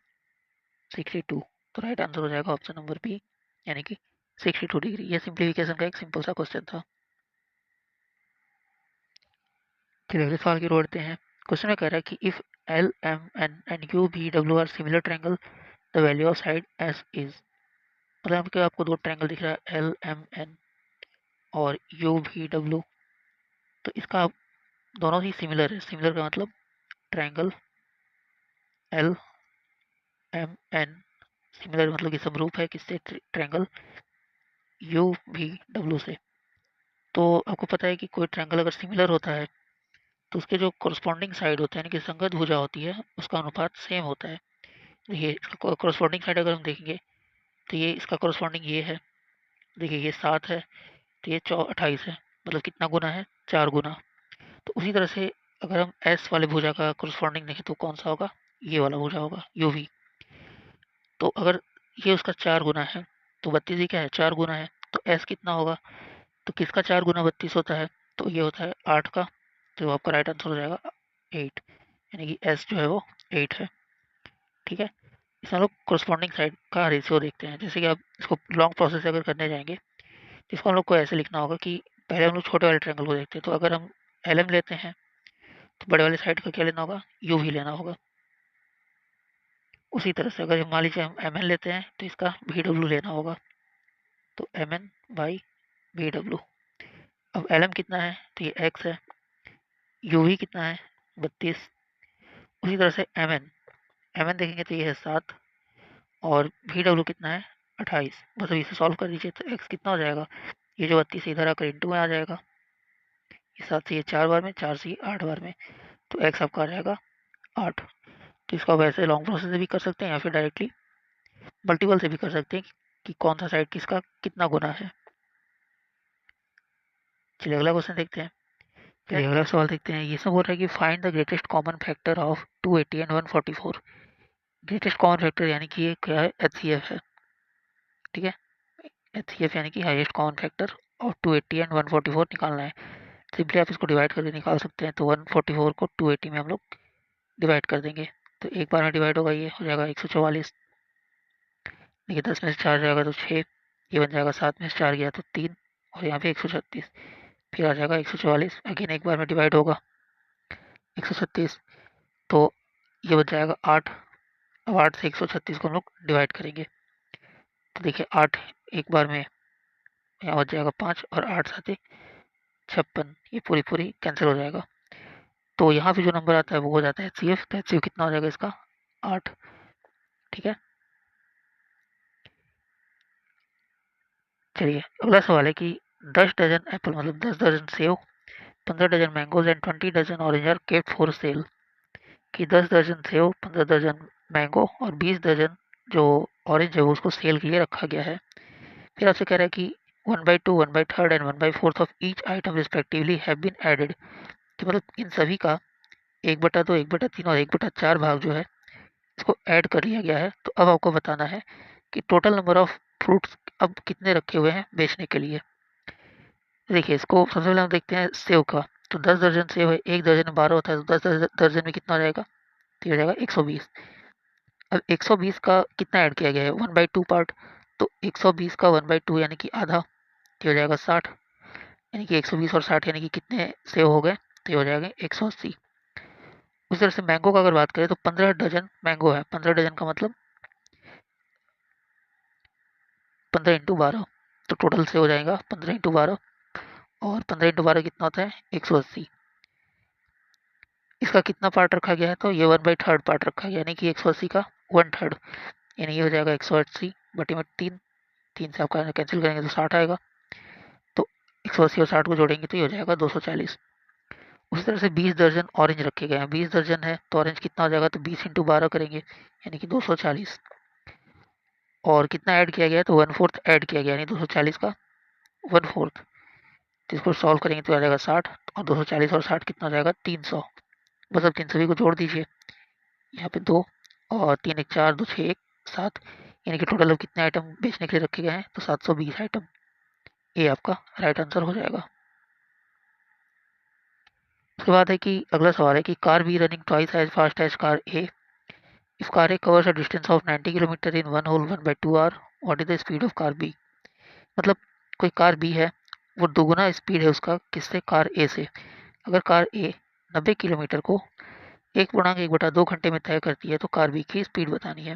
S1: 62। तो राइट आंसर हो जाएगा ऑप्शन नंबर बी यानी कि 62 डिग्री। यह सिंप्लीफिकेशन का एक सिंपल सा क्वेश्चन था। चलिए अगले सवाल की ओर बढ़ते हैं। क्वेश्चन में कह रहा है कि if L M N and U V W are similar triangle, the value of side S is. मतलब कि आपको दो ट्रायंगल दिख रहा है, एल एम एन और यू भी डब्ल्यू, तो इसका दोनों ही सिमिलर है। सिमिलर का मतलब triangle L M N similar मतलब कि समरूप है किससे, ट्रायंगल यू भी डब्ल्यू से। तो आपको पता है कि कोई ट्रायंगल अगर सिमिलर होता है तो उसके जो कोरस्पॉन्डिंग साइड होता है यानी कि संगत भुजा होती है उसका अनुपात सेम होता है। देखिए इसका कोरस्पॉन्डिंग साइड अगर हम देखेंगे तो ये इसका कोरस्पॉन्डिंग ये है, देखिए ये 7 है, तो ये 28 है, मतलब कितना गुना है, 4 गुना। तो उसी तरह से अगर हम एस वाले भुजा का कोरस्पॉन्डिंग देखें तो कौन सा होगा, ये वाला भुजा होगा यू वी। तो अगर ये उसका 4 गुना है तो 32 ही क्या है, 4 गुना है, तो एस कितना होगा, तो किसका 4 गुना 32 होता है, तो ये होता है 8 का। तो आपका राइट आंसर हो जाएगा 8, यानी कि एस जो है वो 8 है। ठीक है, इसमें हम लोग कोरस्पॉन्डिंग साइड का रेशियो देखते हैं। जैसे कि आप इसको लॉन्ग प्रोसेस अगर करने जाएंगे तो इसको हम लोग को ऐसे लिखना होगा कि पहले हम लोग छोटे वाले ट्रायंगल को देखते हैं। तो अगर हम एल एम लेते हैं तो बड़े वाले साइड का क्या लेना होगा, यू भी लेना होगा। उसी तरह से अगर मान लीजिए हम mn लेते हैं तो इसका vw लेना होगा, तो mn बाई vw। अब lm कितना है, तो ये x है, uv कितना है 32, उसी तरह से mn देखेंगे तो ये है 7 और vw कितना है 28। बस अब इसे सॉल्व कर दीजिए तो x कितना हो जाएगा, ये जो 32 इधर आकर इंटू में आ जाएगा, ये 7 से ये 4 बार में, 4 से ये 8 बार में, तो x आपका आ जाएगा 8। तो इसको आप ऐसे लॉन्ग प्रोसेस से भी कर सकते हैं या फिर डायरेक्टली मल्टीपल से भी कर सकते हैं कि कौन सा साइड किसका कितना गुना है। चलिए अगला क्वेश्चन देखते हैं। चलिए अगला सवाल देखते हैं। ये सब हो रहा है कि find the greatest common factor of 280 and 144। Greatest common factor यानी कि ये क्या है, एचसीएफ है, ठीक है। एचसीएफ यानी कि highest common factor of 280 and 144 निकालना है। सिंपली आप इसको डिवाइड करके निकाल सकते हैं। तो 144 को 280 में हम लोग डिवाइड कर देंगे, तो एक बार में डिवाइड होगा, ये हो जाएगा 144। देखिए 10 में से 4 जाएगा तो 6, ये बन जाएगा 7 में से 4 गया तो 3, और यहाँ पे 136, फिर आ जाएगा 144। अगेन एक बार में डिवाइड होगा 136, तो ये बच जाएगा 8। अब 8 से 136 को हम लोग डिवाइड करेंगे, तो देखिए 8 एक बार में यहाँ बच जाएगा 5 और 8 साथ 56, ये पूरी पूरी कैंसिल हो जाएगा। तो यहाँ पे जो नंबर आता है वो हो जाता है एचसीएफ। तो एचसीएफ कितना हो जाएगा इसका 8, ठीक है। चलिए अगला सवाल है कि 10 डजन एप्पल मतलब 10 दर्जन सेव, 15 dozen mangoes and 20 dozen orange are kept for sale. कि 10 दर्जन सेव, 15 दर्जन मैंगो और 20 दर्जन जो ऑरेंज है वो उसको सेल के लिए रखा गया है। फिर आपसे कह रहा है कि 1/2, 1/3 and 1/4 of each item respectively have been added. कि मतलब इन सभी का 1/2, 1/3 और 1/4 भाग जो है इसको ऐड कर लिया गया है। तो अब आपको बताना है कि टोटल नंबर ऑफ फ्रूट्स अब कितने रखे हुए हैं बेचने के लिए। देखिए इसको सबसे पहले हम देखते हैं सेव का। तो 10 दर्जन सेव है, एक दर्जन में 12 होता है, तो 10 दर्जन में कितना हो जाएगा, तो हो जाएगा 120। अब 120 का कितना ऐड किया गया है, 1/2 पार्ट, तो 120 का 1/2 यानी कि आधा, तो हो जाएगा 60। यानी कि 120 और 60 यानी कि कितने सेव हो गए, तो हो जाएगा 180। उस तरह से मैंगो का अगर बात करें तो 15 डजन मैंगो है, 15 डजन का मतलब 15 इंटू 12, तो टोटल से हो जाएगा 15 इंटू 12, और 15 इंटू 12 कितना होता है 180। इसका कितना पार्ट रखा गया है, तो ये 1/3 पार्ट रखा गया, यानी कि 180 का 1/3, यानी ये हो जाएगा 180 बटे में 3, 3 से आपका कैंसिल करेंगे तो 60 आएगा। तो 180 और 60 को जोड़ेंगे तो ये हो जाएगा 240। उसी तरह से 20 दर्जन ऑरेंज रखे गए हैं, 20 दर्जन है तो ऑरेंज कितना हो जाएगा, तो 20 इंटू 12 करेंगे यानी कि 240। और कितना ऐड किया गया है, तो 1/4 ऐड किया गया, यानी 240 का 1/4। तो इसको सॉल्व करेंगे तो आ जाएगा 60, और 240 और 60 कितना हो जाएगा 300। बस अब 300 को जोड़ दीजिए, यहाँ पे 2 और 3 1 4, 2 6 1 7, यानी कि टोटल अब कितने आइटम बेचने के लिए रखे गए हैं, तो 720 आइटम। ये आपका राइट आंसर हो जाएगा। उसके बाद है कि अगला सवाल है कि car B running twice as fast as car A, if car A covers a distance of 90 kilometre in one whole 1/2 hour, what is the speed of car B. मतलब कोई कार बी है, वो दोगुना स्पीड है उसका किससे, car ए से। अगर कार ए 90 किलोमीटर को 1/1/2 घंटे में तय करती है तो कार बी की स्पीड बतानी है।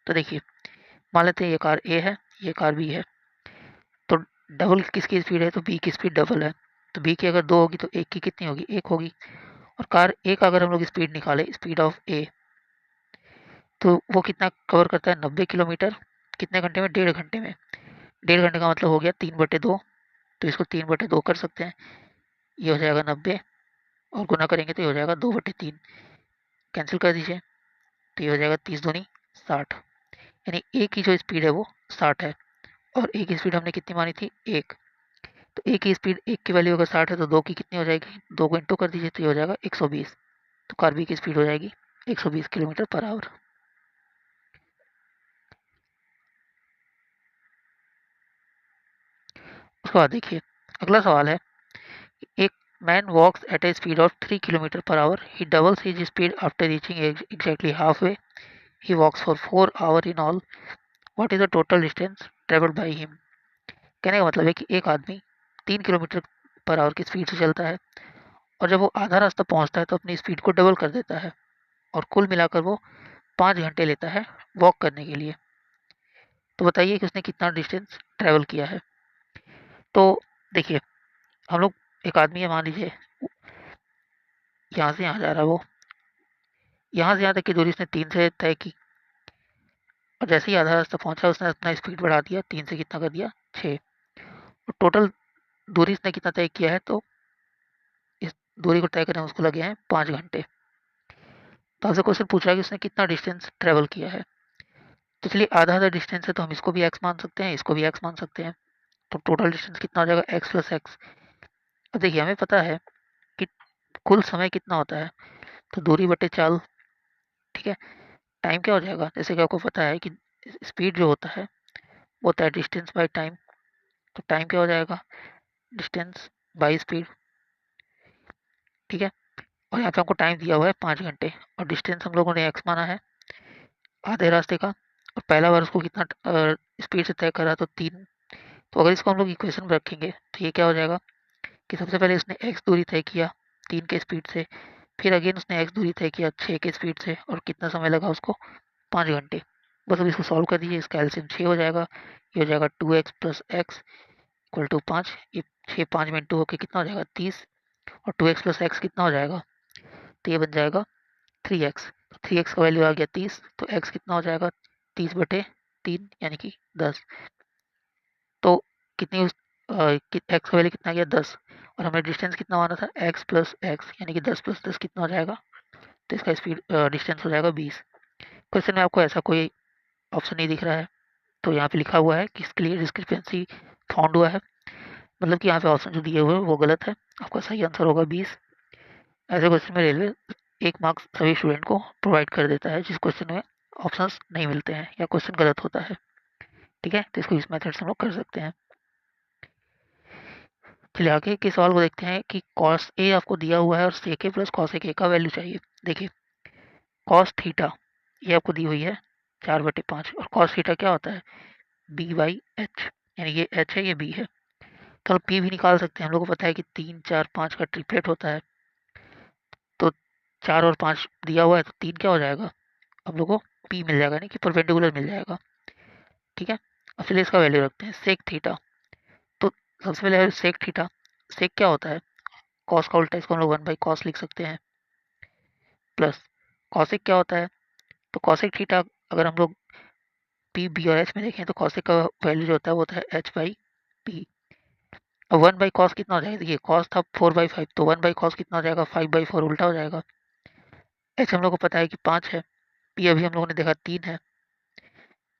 S1: तो देखिए मान लेते हैं ये कार ए है, ये कार बी है, तो डबल किसकी स्पीड है, तो बी की स्पीड डबल है। तो बी की अगर 2 होगी तो एक की कितनी होगी, 1 होगी। और कार ए का अगर हम लोग स्पीड निकाले, स्पीड ऑफ ए, तो वो कितना कवर करता है 90 किलोमीटर, कितने घंटे में, 1.5 घंटे में। 1.5 घंटे का मतलब हो गया 3/2, तो इसको 3/2 कर सकते हैं, ये हो जाएगा 90, और गुना करेंगे तो ये हो जाएगा 2/3, कैंसिल कर दीजिए, तो ये हो जाएगा 30 दूनी 60। यानी ए की जो स्पीड है वो 60 है, और ए की स्पीड हमने कितनी मानी थी 1। तो ए की स्पीड, एक की वैल्यू अगर 60 है तो 2 की कितनी हो जाएगी, 2 को इंटू कर दीजिए तो ये हो जाएगा 120। तो कार बी की स्पीड हो जाएगी 120 किलोमीटर पर आवर। उसके बाद देखिए अगला सवाल है, एक man walks at a speed of 3 kilometre per hour, he doubles his speed after reaching exactly half way, he walks for 4 hour in all, what is the total distance travelled by him. कहने का मतलब है कि एक आदमी 3 kilometre per our की speed से चलता है, और जब वो आधा रास्ता पहुंचता है तो अपनी स्पीड को डबल कर देता है, और कुल मिलाकर वो 5 घंटे लेता है वॉक करने के लिए। तो बताइए कि उसने कितना डिस्टेंस ट्रैवल किया है। तो देखिए, हम लोग एक आदमी है, मान लीजिए यहाँ से यहाँ जा रहा है, वो यहाँ से यहाँ तक की दूरी उसने 3 से तय की, और जैसे ही आधा रास्ता पहुंचा उसने अपना स्पीड बढ़ा दिया, 3 से कितना कर दिया, 6। और टोटल दूरी इसने कितना तय किया है, तो इस दूरी को तय करने में उसको लगे हैं 5 घंटे। तो आपसे क्वेश्चन पूछ रहा है कि उसने कितना डिस्टेंस ट्रेवल किया है। तो चलिए, आधा आधा डिस्टेंस है तो हम इसको भी एक्स मान सकते हैं, इसको भी एक्स मान सकते हैं। तो टोटल डिस्टेंस कितना हो जाएगा, एक्स प्लस एक्स। अब देखिए, हमें पता है कि कुल समय कितना होता है, तो दूरी बटे चाल। ठीक है, टाइम क्या हो जाएगा, जैसे कि आपको पता है कि स्पीड जो होता है वो होता है डिस्टेंस बाय टाइम। तो टाइम क्या हो जाएगा, डिस्टेंस बाय स्पीड। ठीक है, और यहाँ पे हमको टाइम दिया हुआ है 5 घंटे, और डिस्टेंस हम लोगों ने एक्स माना है आधे रास्ते का, और पहला बार उसको कितना स्पीड से तय करा, तो 3। तो अगर इसको हम लोग इक्वेशन में रखेंगे तो ये क्या हो जाएगा कि सबसे पहले उसने एक्स दूरी तय किया 3 के स्पीड से, फिर अगेन उसने एक्स दूरी तय किया 6 के स्पीड से, और कितना समय लगा उसको, 5 घंटे। बस अब इसको सॉल्व कर दीजिए, इसका एलसीएम 6 हो जाएगा। ये हो जाएगा 2x plus x equal to 5। ये 6 5 में 2 होकर कितना हो जाएगा, 30। और 2x प्लस एक्स कितना हो जाएगा, तो ये बन जाएगा 3x। 3x का वैल्यू आ गया 30, तो x कितना हो जाएगा, 30/3 यानी कि 10। तो कितनी एक्स का वैल्यू कितना आ गया, 10। और हमें डिस्टेंस कितना माना था, x प्लस एक्स, यानी कि 10 प्लस 10 कितना हो जाएगा, तो इसका स्पीड डिस्टेंस हो जाएगा 20। क्वेश्चन में आपको ऐसा कोई ऑप्शन नहीं दिख रहा है, तो यहाँ पे लिखा हुआ है कि क्लियर डिस्क्रिपेंसी फाउंड हुआ है, मतलब कि यहाँ पे ऑप्शन जो दिए हुए हैं वो गलत है। आपका सही आंसर होगा 20। ऐसे क्वेश्चन में रेलवे 1 मार्क्स सभी स्टूडेंट को प्रोवाइड कर देता है जिस क्वेश्चन में ऑप्शंस नहीं मिलते हैं या क्वेश्चन गलत होता है। ठीक है, तो इसको इस मेथड से हम लोग कर सकते हैं। चलिए आगे के सवाल को देखते हैं कि कॉस ए आपको दिया हुआ है और सेक ए प्लस कॉस ए का वैल्यू चाहिए। देखिए, कॉस थीटा ये आपको दी हुई है 4/5, और कॉस थीटा क्या होता है, B/H, यानी ये H है, ये B है। तो पी भी निकाल सकते हैं, हम लोग को पता है कि 3 4 5 का ट्रिपलेट होता है। तो 4 और 5 दिया हुआ है, तो 3 क्या हो जाएगा, हम लोग को पी मिल जाएगा, यानी कि परपेंडिकुलर मिल जाएगा। ठीक है, अब चलिए इसका वैल्यू रखते हैं, सेक थीटा। तो सबसे पहले सेक थीटा, सेक क्या होता है, कॉस का उल्टा, इसको हम लोग 1/cos लिख सकते हैं, प्लस कॉसेक क्या होता है, तो कॉसेक थीटा अगर हम लोग पी बी और एच में देखें तो कॉसेक का वैल्यू जो होता है वो होता है H/P। अब 1/cos कितना हो जाएगा, देखिए कॉस था 4/5, तो 1/cos कितना हो जाएगा, 5/4 उल्टा हो जाएगा। एच हम लोग को पता है कि 5 है, पी अभी हम लोगों ने देखा 3 है।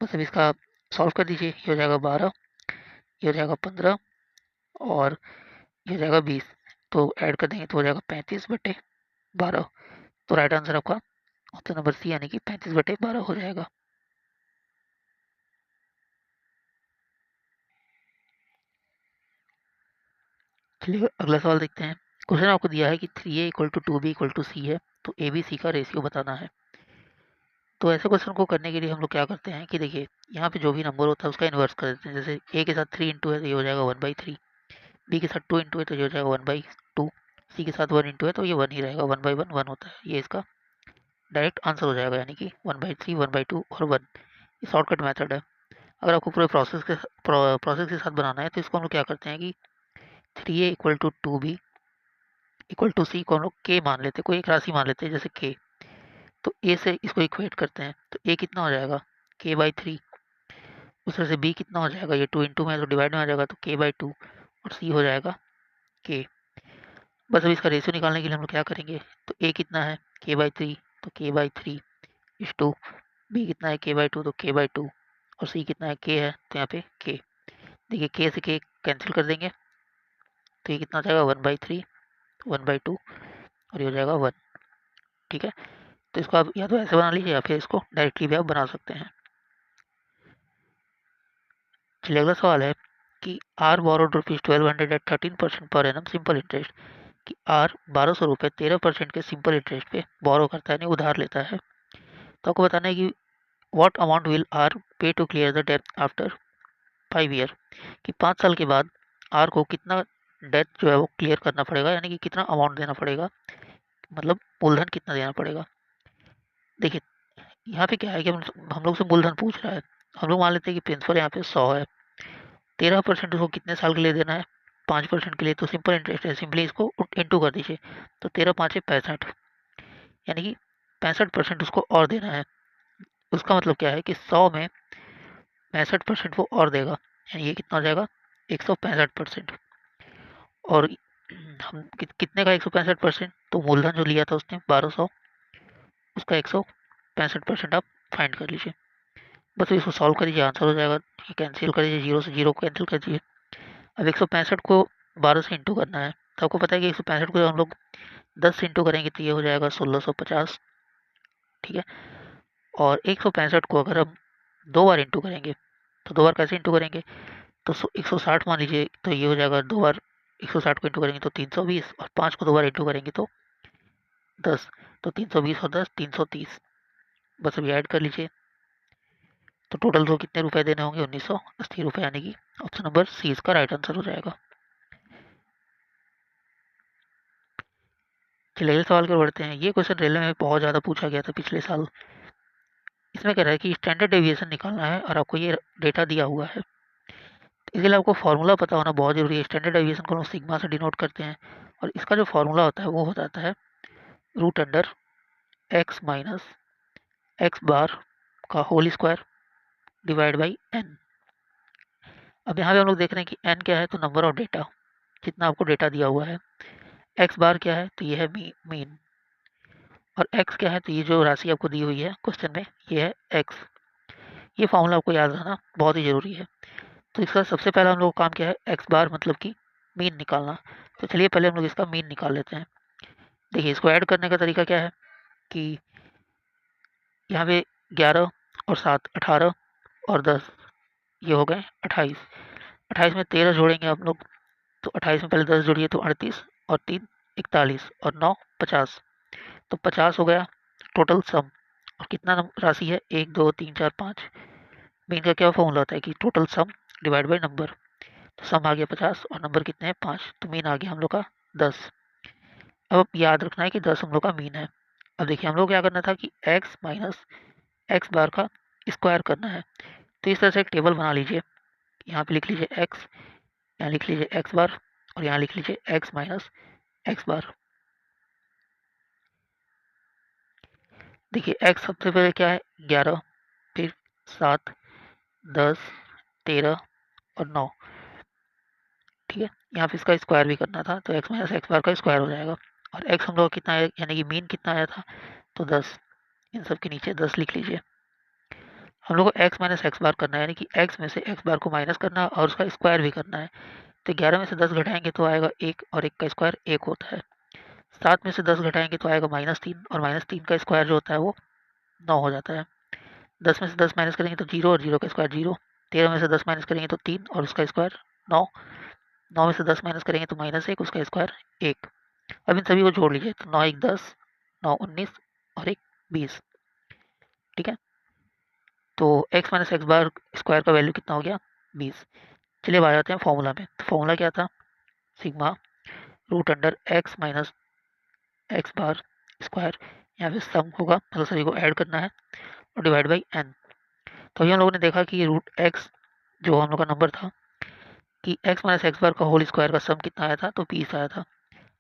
S1: बस अब इसका सॉल्व कर दीजिए, ये हो जाएगा 12, ये हो जाएगा 15, और ये हो जाएगा 20। तो ऐड कर देंगे तो हो जाएगा 35/12। तो राइट आंसर आपका ऑप्शन नंबर सी, यानी कि 35/12 हो जाएगा। चलिए अगला सवाल देखते हैं। क्वेश्चन आपको दिया है कि 3a equal to 2b equal to c है, तो ए बी सी का रेशियो बताना है। तो ऐसे क्वेश्चन को करने के लिए हम लोग क्या करते हैं कि देखिए, यहाँ पे जो भी नंबर होता है उसका इन्वर्स कर देते हैं। जैसे a के साथ 3 इंटू है तो ये हो जाएगा 1/3, b के साथ 2 इंटू है तो ये हो जाएगा 1/2, c के साथ 1 इंटू है तो ये 1 ही रहेगा, 1/1 1 होता है। ये इसका डायरेक्ट आंसर हो जाएगा, यानी कि 1/3 1/2 और 1। ये शॉर्टकट मेथड है। अगर आपको पूरे प्रोसेस के साथ बनाना है तो इसको हम लोग क्या करते हैं कि 3a equal to 2b equal to C को हम लोग के मान लेते हैं, कोई एक राशि मान लेते हैं जैसे के। तो ए से इसको इक्वेट करते हैं, तो ए कितना हो जाएगा, k/3। उस तरह से बी कितना हो जाएगा, ये 2 इंटू में तो डिवाइड में आ जाएगा, तो k/2। और सी हो जाएगा के। बस अब इसका रेशियो निकालने के लिए हम लोग क्या करेंगे, तो ए कितना है, k/3, तो k/3 इस टू, बी कितना है k/2, तो k/2, और सी कितना है के है, तो यहाँ पे के। देखिए के से के कैंसिल कर देंगे, तो ये कितना हो जाएगा 1/3 1/2, और ये हो जाएगा 1। ठीक है, तो इसको आप या तो ऐसे बना लीजिए या फिर इसको डायरेक्टली भी आप बना सकते हैं। चलिए अगला सवाल है कि are borrowed ₹1200 at 13% per annum simple interest, कि आर 1200 रुपये 13% के सिंपल इंटरेस्ट पे बोरो करता है, यानी उधार लेता है। तो आपको बताना है कि what amount will R pay to clear the debt after 5 year, कि 5 साल के बाद आर को कितना डेट जो है वो क्लियर करना पड़ेगा, यानी कि कितना अमाउंट देना पड़ेगा, मतलब मूलधन कितना देना पड़ेगा। देखिए, यहाँ पे क्या है कि हम लोग से मूलधन पूछ रहा है। हम लोग मान लेते हैं कि प्रिंसिपल यहाँ पे 100 है, 13% उसको कितने साल के लिए देना है, 5% के लिए। तो सिंपल इंटरेस्ट है, सिंपली इसको इंटू कर दीजिए। तो 13 5 65, यानी कि 65% उसको और देना है। उसका मतलब क्या है कि 100 में 65% वो और देगा, यानी ये कितना हो जाएगा, 165%। और हम कितने का 165%, तो मूलधन जो लिया था उसने 1200, उसका 165% आप फाइंड कर लीजिए। बस इसको सॉल्व करिए, आंसर हो जाएगा। ये कैंसिल कर दीजिए, जीरो से जीरो को कैंसिल कर दीजिए। अब 165 को 12 से इंटू करना है। तो आपको पता है कि 165 को हम लोग 10 से इंटू करेंगे तो ये हो जाएगा 1650, ठीक है। और 165 को अगर हम 2 बार इंटू करेंगे, तो 2 बार कैसे इंटू करेंगे, तो 160 मान लीजिए, तो ये हो जाएगा 2 बार 160 को इंटू करेंगे तो 320, और 5 को 2 बार इंटू करेंगे तो 10। तो 320 और 10 330। बस अभी ऐड कर लीजिए। तो टोटल तो कितने रुपए देने होंगे, 1980 रुपये, यानी कि ऑप्शन नंबर सी इसका राइट आंसर हो जाएगा। चलिए अगले सवाल की ओर बढ़ते हैं। ये क्वेश्चन रेलवे में बहुत ज़्यादा पूछा गया था पिछले साल। इसमें कह रहा है कि स्टैंडर्ड डेविएशन निकालना है और आपको ये डेटा दिया हुआ है। इसके लिए आपको फार्मूला पता होना बहुत जरूरी है। स्टैंडर्ड डेविएशन को हम सिग्मा से डिनोट करते हैं, और इसका जो फार्मूला होता है वो हो जाता है root under X minus X bar का whole square divide by N. अब यहाँ पे हम लोग देख रहे हैं कि एन क्या है, तो नंबर ऑफ डेटा, जितना आपको डेटा दिया हुआ है। एक्स बार क्या है, तो ये है मीन। और एक्स क्या है, तो ये जो राशि आपको दी हुई है क्वेश्चन में, ये है एक्स। ये फॉर्मूला आपको याद रखना बहुत ही ज़रूरी है। तो इसका सबसे पहला हम लोग का काम क्या है, एक्स बार मतलब कि मीन निकालना। तो चलिए पहले हम लोग इसका मीन निकाल लेते हैं। देखिए इसको ऐड करने का तरीका क्या है कि यहाँ पे 11 और 7 18 और 10, ये हो गए 28। 28 में 13 जोड़ेंगे आप लोग, तो 28 में पहले 10 जोड़िए तो 38, और 3 41, और 9 50। तो 50 हो गया टोटल सम। और कितना राशि है, 1 2 3 4 5। मीन का क्या फॉर्मूला होता है कि total sum divide by number. तो सम आ गया 50 और नंबर कितने हैं 5, तो मीन आ गया हम लोग का 10। अब याद रखना है कि 10 हम लोग का मीन है। अब देखिए हम लोग क्या करना था कि x माइनस एक्स बार का स्क्वायर करना है। तो इस तरह से एक टेबल बना लीजिए। यहाँ पे लिख लीजिए x, यहाँ लिख लीजिए एक्स बार, और यहाँ लिख लीजिए x माइनस एक्स बार। देखिए x सबसे पहले क्या है, 11, फिर 7 10 13 और 9, ठीक है। यहाँ पे इसका स्क्वायर भी करना था, तो x माइनस एक्स बार का स्क्वायर हो जाएगा। और x हम लोग कितना है, यानी कि मीन कितना आया था, तो 10। इन सब के नीचे 10 लिख लीजिए। हम लोग को x माइनस एक्स बार करना है, यानी कि x में से x बार को माइनस करना है और उसका स्क्वायर भी करना है। तो 11 में से 10 घटाएंगे तो आएगा 1, और 1 का स्क्वायर 1 होता है। 7 में से 10 घटाएंगे तो आएगा -3, और -3 का स्क्वायर जो होता है वो 9 हो जाता है। 10 में से 10 माइनस करेंगे तो 0, और 0 का स्क्वायर 0। 13 में से 10 माइनस करेंगे तो 3, और उसका स्क्वायर 9। 9 में से 10 माइनस करेंगे तो -1, उसका स्क्वायर 1। अब इन सभी को जोड़ लीजिए, तो 9 1 10, 9 19, और 1 20, ठीक है। तो x minus X bar square का वैल्यू कितना हो गया, 20। चलिए अब आ जाते हैं फॉर्मूला में। तो फॉर्मूला क्या था, sigma root under X minus X bar square. यहाँ पे सम होगा, मतलब सभी को ऐड करना है, और डिवाइड बाई एन। तो अभी हम लोगों ने देखा कि रूट एक्स जो हम लोग का नंबर था, कि एक्स माइनस एक्स बार का होल स्क्वायर का सम कितना आया था, तो 20 आया था।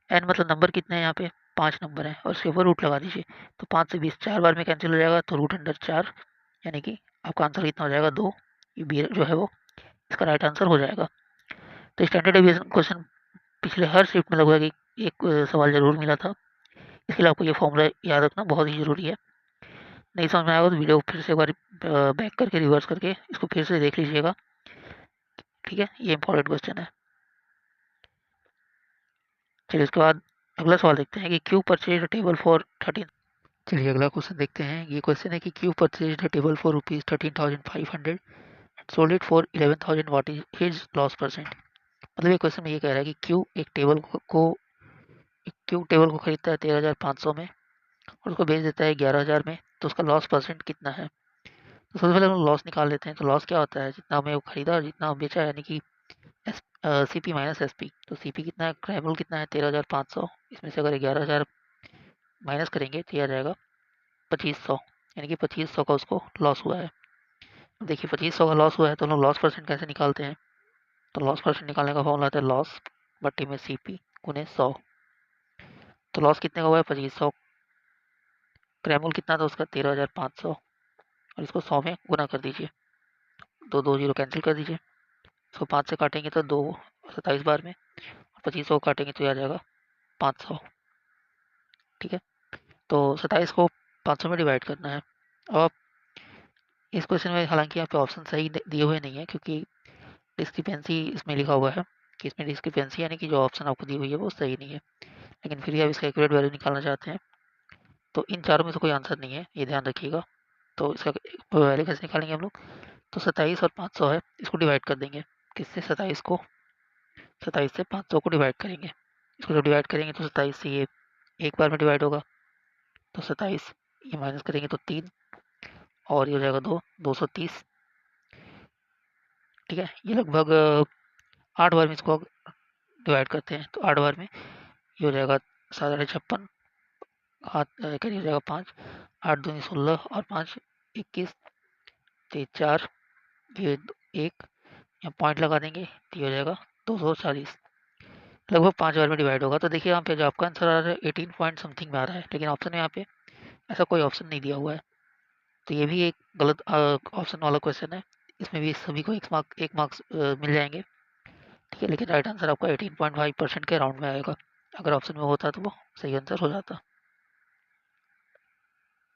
S1: एन मतलब नंबर कितने हैं, यहाँ पे 5 नंबर हैं, और इसके ऊपर रूट लगा दीजिए। तो 5 से 20 4 बार में कैंसिल हो जाएगा, तो रूट अंडर 4, यानी कि आपका आंसर कितना हो जाएगा, 2। ये बी जो है वो इसका राइट आंसर हो जाएगा। तो स्टैंडर्ड डेविएशन क्वेश्चन पिछले हर शिफ्ट में लगभग एक सवाल जरूर मिला था। इसके लिए आपको ये फॉर्मूला याद रखना बहुत ही ज़रूरी है। नहीं समझ में आएगा तो वीडियो फिर से एक बार बैक करके रिवर्स करके इसको फिर से देख लीजिएगा, ठीक है। ये इंपॉर्टेंट क्वेश्चन है। चलिए उसके बाद अगला सवाल देखते हैं कि क्यू परचेज टेबल फॉर 13। चलिए अगला क्वेश्चन देखते हैं। ये क्वेश्चन है कि Q purchase the table for ₹13,500 sold it for 11,000, what is his loss percent. मतलब ये क्वेश्चन में ये कह रहा है कि क्यू एक टेबल को खरीदता है 13,500 में, और उसको बेच देता है 11,000 में, तो उसका लॉस परसेंट कितना है। तो सबसे पहले हम लोग लॉस निकाल लेते हैं। तो लॉस क्या होता है, जितना हमें वो खरीदा और जितना बेचा, यानी कि C P minus S P. तो सी पी कितना है, क्रैबल कितना है 13,500, इसमें से अगर 11,000 माइनस करेंगे तो यह आ जाएगा 2,500। यानी कि 2500 का उसको लॉस हुआ है। देखिए 2500 का लॉस हुआ है तो हम लोग लॉस परसेंट कैसे निकालते हैं, तो लॉस परसेंट निकालने का फॉर्मूला आता है लॉस बट्टी में CP गुने 100। तो लॉस कितने का हुआ है 2500, क्रैमूल कितना था उसका 13500, और इसको 100 में गुना कर दीजिए, दो दो जीरो कैंसिल कर दीजिए, इसको 5 से काटेंगे तो 2 27 बार में, और 2500 काटेंगे तो आ जाएगा 500। ठीक है, तो 27 को 500 में डिवाइड करना है। अब इस क्वेश्चन में हालांकि यहाँ पे ऑप्शन सही दिए हुए नहीं है, क्योंकि डिस्क्रिपेंसी इसमें लिखा हुआ है कि इसमें डिस्क्रिपेंसी यानी कि जो ऑप्शन आपको दी हुई है वो सही नहीं है, लेकिन फिर भी आप इसका एक्यूरेट वैल्यू निकालना चाहते हैं तो इन चारों में से कोई आंसर नहीं है, ये ध्यान रखिएगा। तो इसका वैल्यू कैसे निकालेंगे हम लोग, तो 27 और 500 है, इसको डिवाइड कर देंगे किससे, 27 से 500 को डिवाइड करेंगे। इसको जब डिवाइड करेंगे तो 27 से ये एक बार में डिवाइड होगा, तो 27 ये माइनस करेंगे तो 3, और ये हो जाएगा 230। ठीक है, ये लगभग 8 बार में इसको डिवाइड करते हैं, तो 8 बार में ये हो जाएगा 756, हाथ करिए हो जाएगा 5, 8 दूनी 16 और 5 21, तो 4, ये 1, यहाँ पॉइंट लगा देंगे तो ये हो जाएगा 240, लगभग 5 बार में डिवाइड होगा। तो देखिए यहाँ पे जो आपका आंसर आ रहा है 18 पॉइंट समथिंग में आ रहा है, लेकिन ऑप्शन में यहाँ पे ऐसा कोई ऑप्शन नहीं दिया हुआ है, तो ये भी एक गलत ऑप्शन वाला क्वेश्चन है। इसमें भी सभी को एक मार्क्स मिल जाएंगे। ठीक है, लेकिन राइट आंसर आपका 18.5% के अराउंड में आएगा, अगर ऑप्शन में होता तो वो सही आंसर हो जाता।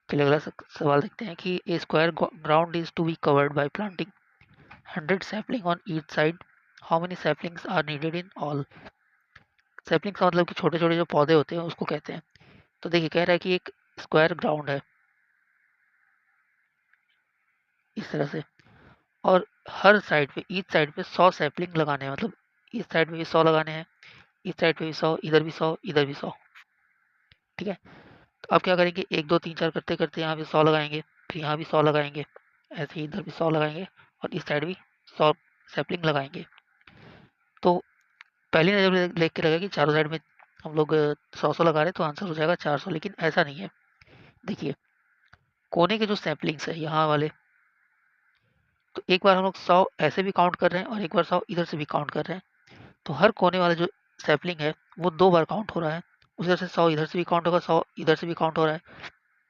S1: चलिए अगला सवाल देखते हैं कि a square ground is to be covered by planting 100 sapling on each side, how many saplings are needed in all. Sapling का मतलब कि छोटे छोटे जो पौधे होते हैं उसको कहते हैं। तो देखिए कह रहा है कि एक स्क्वायर ग्राउंड है इस तरह से, और हर साइड पे ईच साइड पे 100 सैपलिंग लगाने हैं, मतलब इस साइड पे भी 100 लगाने हैं, इस साइड पे भी 100, इधर भी 100, इधर भी 100। ठीक है, तो अब क्या करेंगे 1 2 3 4 करते करते यहाँ पे 100 लगाएंगे, फिर यहाँ भी 100 लगाएंगे, ऐसे ही इधर भी 100 लगाएंगे, और इस साइड भी 100 सैपलिंग लगाएंगे। तो पहली नज़र में देख के लगा कि चारों साइड में हम लोग 100 लगा रहे हैं तो आंसर हो जाएगा 400, लेकिन ऐसा नहीं है। देखिए कोने के जो सैपलिंग्स है यहाँ वाले, तो एक बार हम लोग 100 ऐसे भी काउंट कर रहे हैं और एक बार 100 इधर से भी काउंट कर रहे हैं, तो हर कोने वाला जो सैपलिंग है वो 2 बार काउंट हो रहा है। उधर से 100 इधर से भी काउंट होगा, 100 इधर से भी काउंट हो रहा है,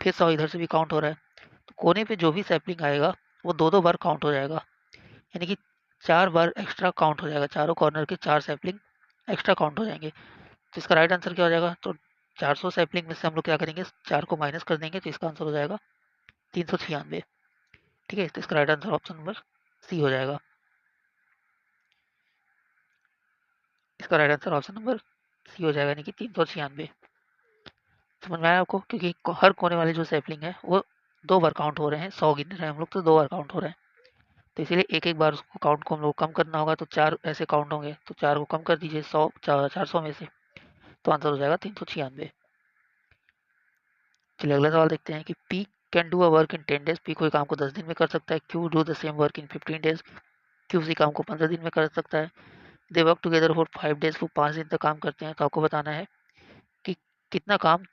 S1: फिर 100 इधर से भी काउंट हो रहा है। तो कोने पे जो भी सैपलिंग आएगा वो 2 बार काउंट हो जाएगा, यानी कि 4 बार एक्स्ट्रा काउंट हो जाएगा, चारों कॉर्नर के 4 सैपलिंग एक्स्ट्रा काउंट हो जाएंगे। तो इसका राइट आंसर क्या हो जाएगा, तो 400 सैपलिंग में से हम लोग क्या करेंगे 4 को माइनस कर देंगे, तो इसका आंसर हो जाएगा 396। ठीक है, तो इसका right answer option number C हो जाएगा। इसका right answer option number C हो जाएगा, यानी कि 396। समझ में आया आपको, क्योंकि हर कोने वाले जो सैपलिंग है वो 2 बार काउंट हो रहे हैं, 100 गिन रहे हैं हम लोग तो 2 बार काउंट हो रहे हैं, तो इसीलिए एक एक बार उसको काउंट को हम लोग कम करना होगा, तो 4 ऐसे काउंट होंगे, तो 4 को कम कर दीजिए 100 400 में से, तो आंसर हो जाएगा 396। चलिए अगला सवाल देखते हैं कि P can do a work in 10 days, P कोई काम को 10 दिन में कर सकता है, Q do the same work in 15 days, Q उसी काम को 15 दिन में कर सकता है, they work together for 5 days, वो 5 दिन तक काम करते हैं। तो आपको बताना है कि कितना काम,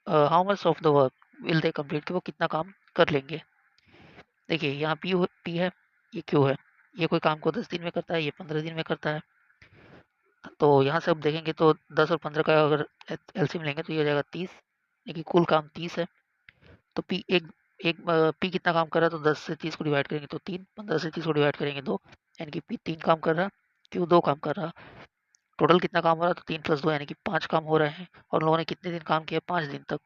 S1: how much of the work will they complete, कि वो कितना काम कर लेंगे। देखिए यहाँ पी है, ये क्यू है, ये कोई काम को 10 दिन में करता है, ये 15 दिन में करता है। तो यहाँ से आप देखेंगे तो 10 और 15 का अगर एलसीएम लेंगे तो ये हो जाएगा 30, यानी कुल काम 30 है। तो पी एक एक पी कितना काम कर रहा है, तो 10 से 30 को डिवाइड करेंगे तो 3, 15 से 30 को डिवाइड करेंगे 2, यानी कि पी 3 काम कर रहा है, क्यू 2 काम कर रहा है। टोटल कितना काम हो रहा है, तो 3 + 2 यानी कि 5 काम हो रहे हैं, और लोगों ने कितने दिन काम किया 5 दिन तक।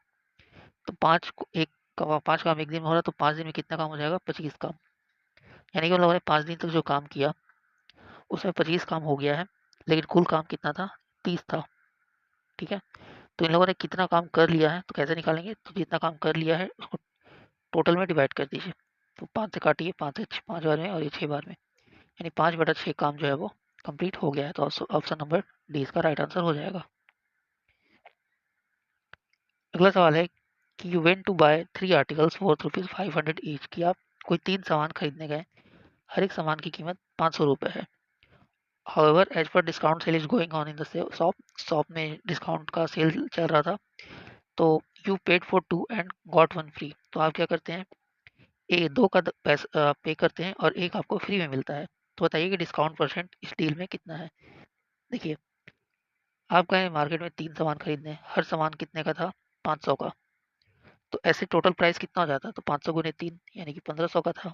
S1: तो 5 काम एक दिन में हो रहा है, तो 5 दिन में कितना काम हो जाएगा 25 काम, यानी कि उन लोगों ने 5 दिन तक जो काम किया उसमें 25 काम हो गया है, लेकिन कुल काम कितना था 30 था। ठीक है, तो इन लोगों ने कितना काम कर लिया है, तो कैसे निकालेंगे, तो जितना काम कर लिया है उसको टोटल में डिवाइड कर दीजिए, तो 5 से काटिए, 5 बार में और ये 6 बार में, यानी 5/6 काम जो है वो कंप्लीट हो गया है। तो ऑप्शन नंबर डी इसका राइट आंसर हो जाएगा। अगला सवाल है कि you went to buy 3 articles for ₹500 each, कि आप कोई 3 सामान खरीदने गए, हर एक सामान की कीमत 500 रुपये है। However as per discount sale is going on in the shop, shop में डिस्काउंट का सेल चल रहा था, तो you paid for 2 and got 1 free. तो आप क्या करते हैं, ए 2 का पैसा पे करते हैं और एक आपको फ्री में मिलता है। तो बताइए कि डिस्काउंट परसेंट इस डील में कितना है। देखिए, आप गए मार्केट में 3 सामान खरीदने, हर सामान कितने का था, 500 का। तो ऐसे टोटल प्राइस कितना हो जाता, तो 500 गुने 3 यानी कि 1500 का था।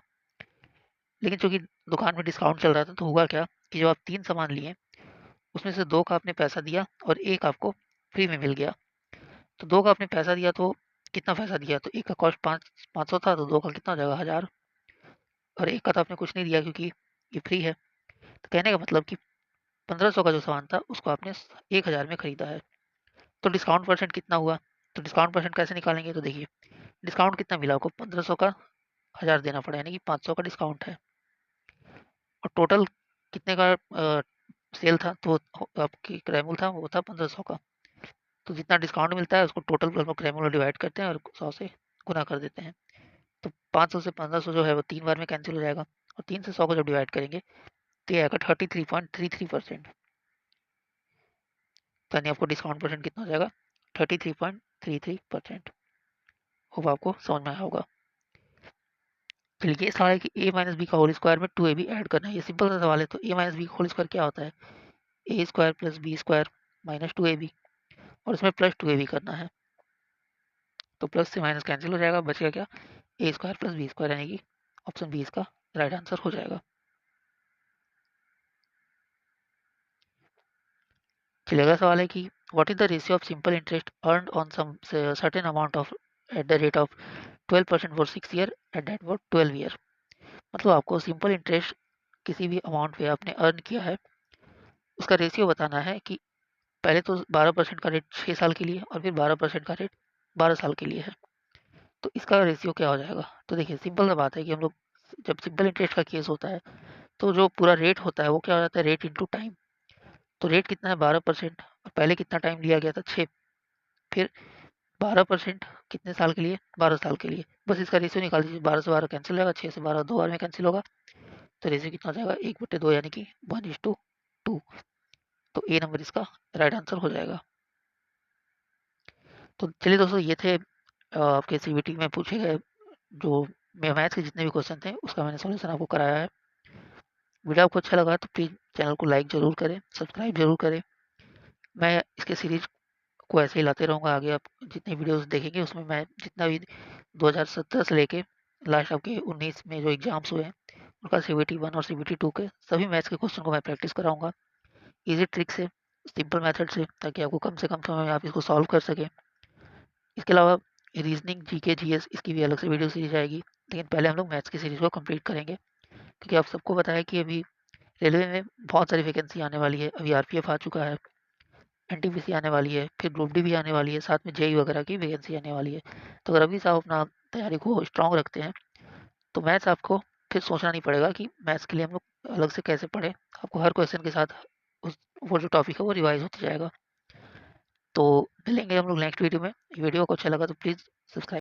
S1: लेकिन चूंकि दुकान में डिस्काउंट चल रहा था, तो हुआ क्या कि जब आप 3 सामान लिए, उसमें से 2 का आपने पैसा दिया और एक आपको फ्री में मिल गया। तो 2 का आपने पैसा दिया, तो कितना पैसा दिया, तो एक का कॉस्ट 500 था, तो 2 का कितना हो जाएगा, 1000। और एक का तो आपने कुछ नहीं दिया क्योंकि ये फ्री है। तो कहने का मतलब कि 1500 का जो सामान था, उसको आपने 1000 में खरीदा है। तो डिस्काउंट परसेंट कितना हुआ, तो डिस्काउंट परसेंट कैसे निकालेंगे, तो देखिए डिस्काउंट कितना मिला आपको, 1500 का 1000 देना पड़ा, यानी कि 500 का डिस्काउंट है। और टोटल कितने का सेल था, तो आपकी क्रैमुल था, वो था 1500 का। तो जितना डिस्काउंट मिलता है उसको टोटल हम लोग क्रैमुल में डिवाइड करते हैं और 100 से गुना कर देते हैं। तो 500 से 1500 जो है वो 3 बार में कैंसिल हो जाएगा, और 3 से 100 को जब डिवाइड करेंगे तो ये आएगा 33.33%। तो यानी आपको डिस्काउंट परसेंट कितना हो जाएगा, 33.33%। होप आपको समझ में आया होगा। चलिए, ये सवाल है कि ए माइनस बी का होल स्क्वायर में 2ab ऐड करना है। ये सिंपल सा सवाल है। तो ए माइनस बी का होल स्क्वायर क्या होता है, A square plus B square minus 2ab, और इसमें प्लस 2ab करना है। तो प्लस से माइनस कैंसिल हो जाएगा, बचेगा क्या, A square plus B square, यानी कि ऑप्शन बी इसका राइट आंसर हो जाएगा। चलिए, अगला सवाल है कि what is the ratio of simple interest earned on some certain amount of at the rate of 12% for 6 year at that for 12 year. मतलब आपको सिंपल इंटरेस्ट किसी भी अमाउंट पे आपने अर्न किया है, उसका रेशियो बताना है कि पहले तो 12% का रेट 6 साल के लिए और फिर 12% का रेट 12 साल के लिए है। तो इसका रेशियो क्या हो जाएगा, तो देखिए सिंपल सा बात है कि हम लोग जब सिंपल इंटरेस्ट का केस होता है, तो जो पूरा रेट होता है वो क्या हो जाता है, रेट इंटू टाइम। तो रेट कितना है, 12%, और पहले कितना टाइम लिया गया था, 6। फिर 12% कितने साल के लिए, 12 साल के लिए। बस इसका रेशियो निकाल दीजिए, 12 से 12 कैंसिल होगा, 6 से 12 2 बार में कैंसिल होगा। तो रेशियो कितना हो जाएगा, 1/2, यानी कि 1:2। तो ए नंबर इसका राइट आंसर हो जाएगा। तो चलिए दोस्तों, ये थे आपके सीबीटी में पूछे गए जो मैथ्स के जितने भी क्वेश्चन थे, उसका मैंने सॉल्यूशन आपको कराया है। वीडियो आपको अच्छा लगा तो प्लीज़ चैनल को लाइक ज़रूर करें, सब्सक्राइब ज़रूर करें। मैं इसके सीरीज़ को ऐसे ही लाते रहूँगा आगे। आप जितनी वीडियोस देखेंगे उसमें मैं जितना भी 2017 से लेके लास्ट आपके 19 में जो एग्ज़ाम्स हुए हैं, उनका सीबीटी 1 और सीबीटी 2 के सभी मैथ्स के क्वेश्चन को मैं प्रैक्टिस कराऊँगा, ईज़ी ट्रिक से, सिंपल मेथड से, ताकि आपको कम से कम समय में आप इसको सॉल्व कर सकें। इसके अलावा रीजनिंग, जीके, जीएस, इसकी भी अलग से वीडियो सीरीज आएगी। लेकिन पहले हम लोग मैथ्स की सीरीज को कंप्लीट करेंगे, क्योंकि आप सबको पता है कि अभी रेलवे में बहुत सारी वैकेंसी आने वाली है। अभी आरपीएफ आ चुका है, एनटीपीसी आने वाली है, फिर ग्रुप डी भी आने वाली है, साथ में जेई वगैरह की वैकेंसी आने वाली है। तो अगर अभी से आप अपना तैयारी को स्ट्रांग रखते हैं, तो मैथ्स आपको फिर सोचना नहीं पड़ेगा कि मैथ्स के लिए हम लोग अलग से कैसे पढ़ें। आपको हर क्वेश्चन के साथ उस वो जो टॉपिक है वो रिवाइज होता जाएगा। तो मिलेंगे हम लोग नेक्स्ट वीडियो में। वीडियो को अच्छा लगा तो प्लीज़ सब्सक्राइब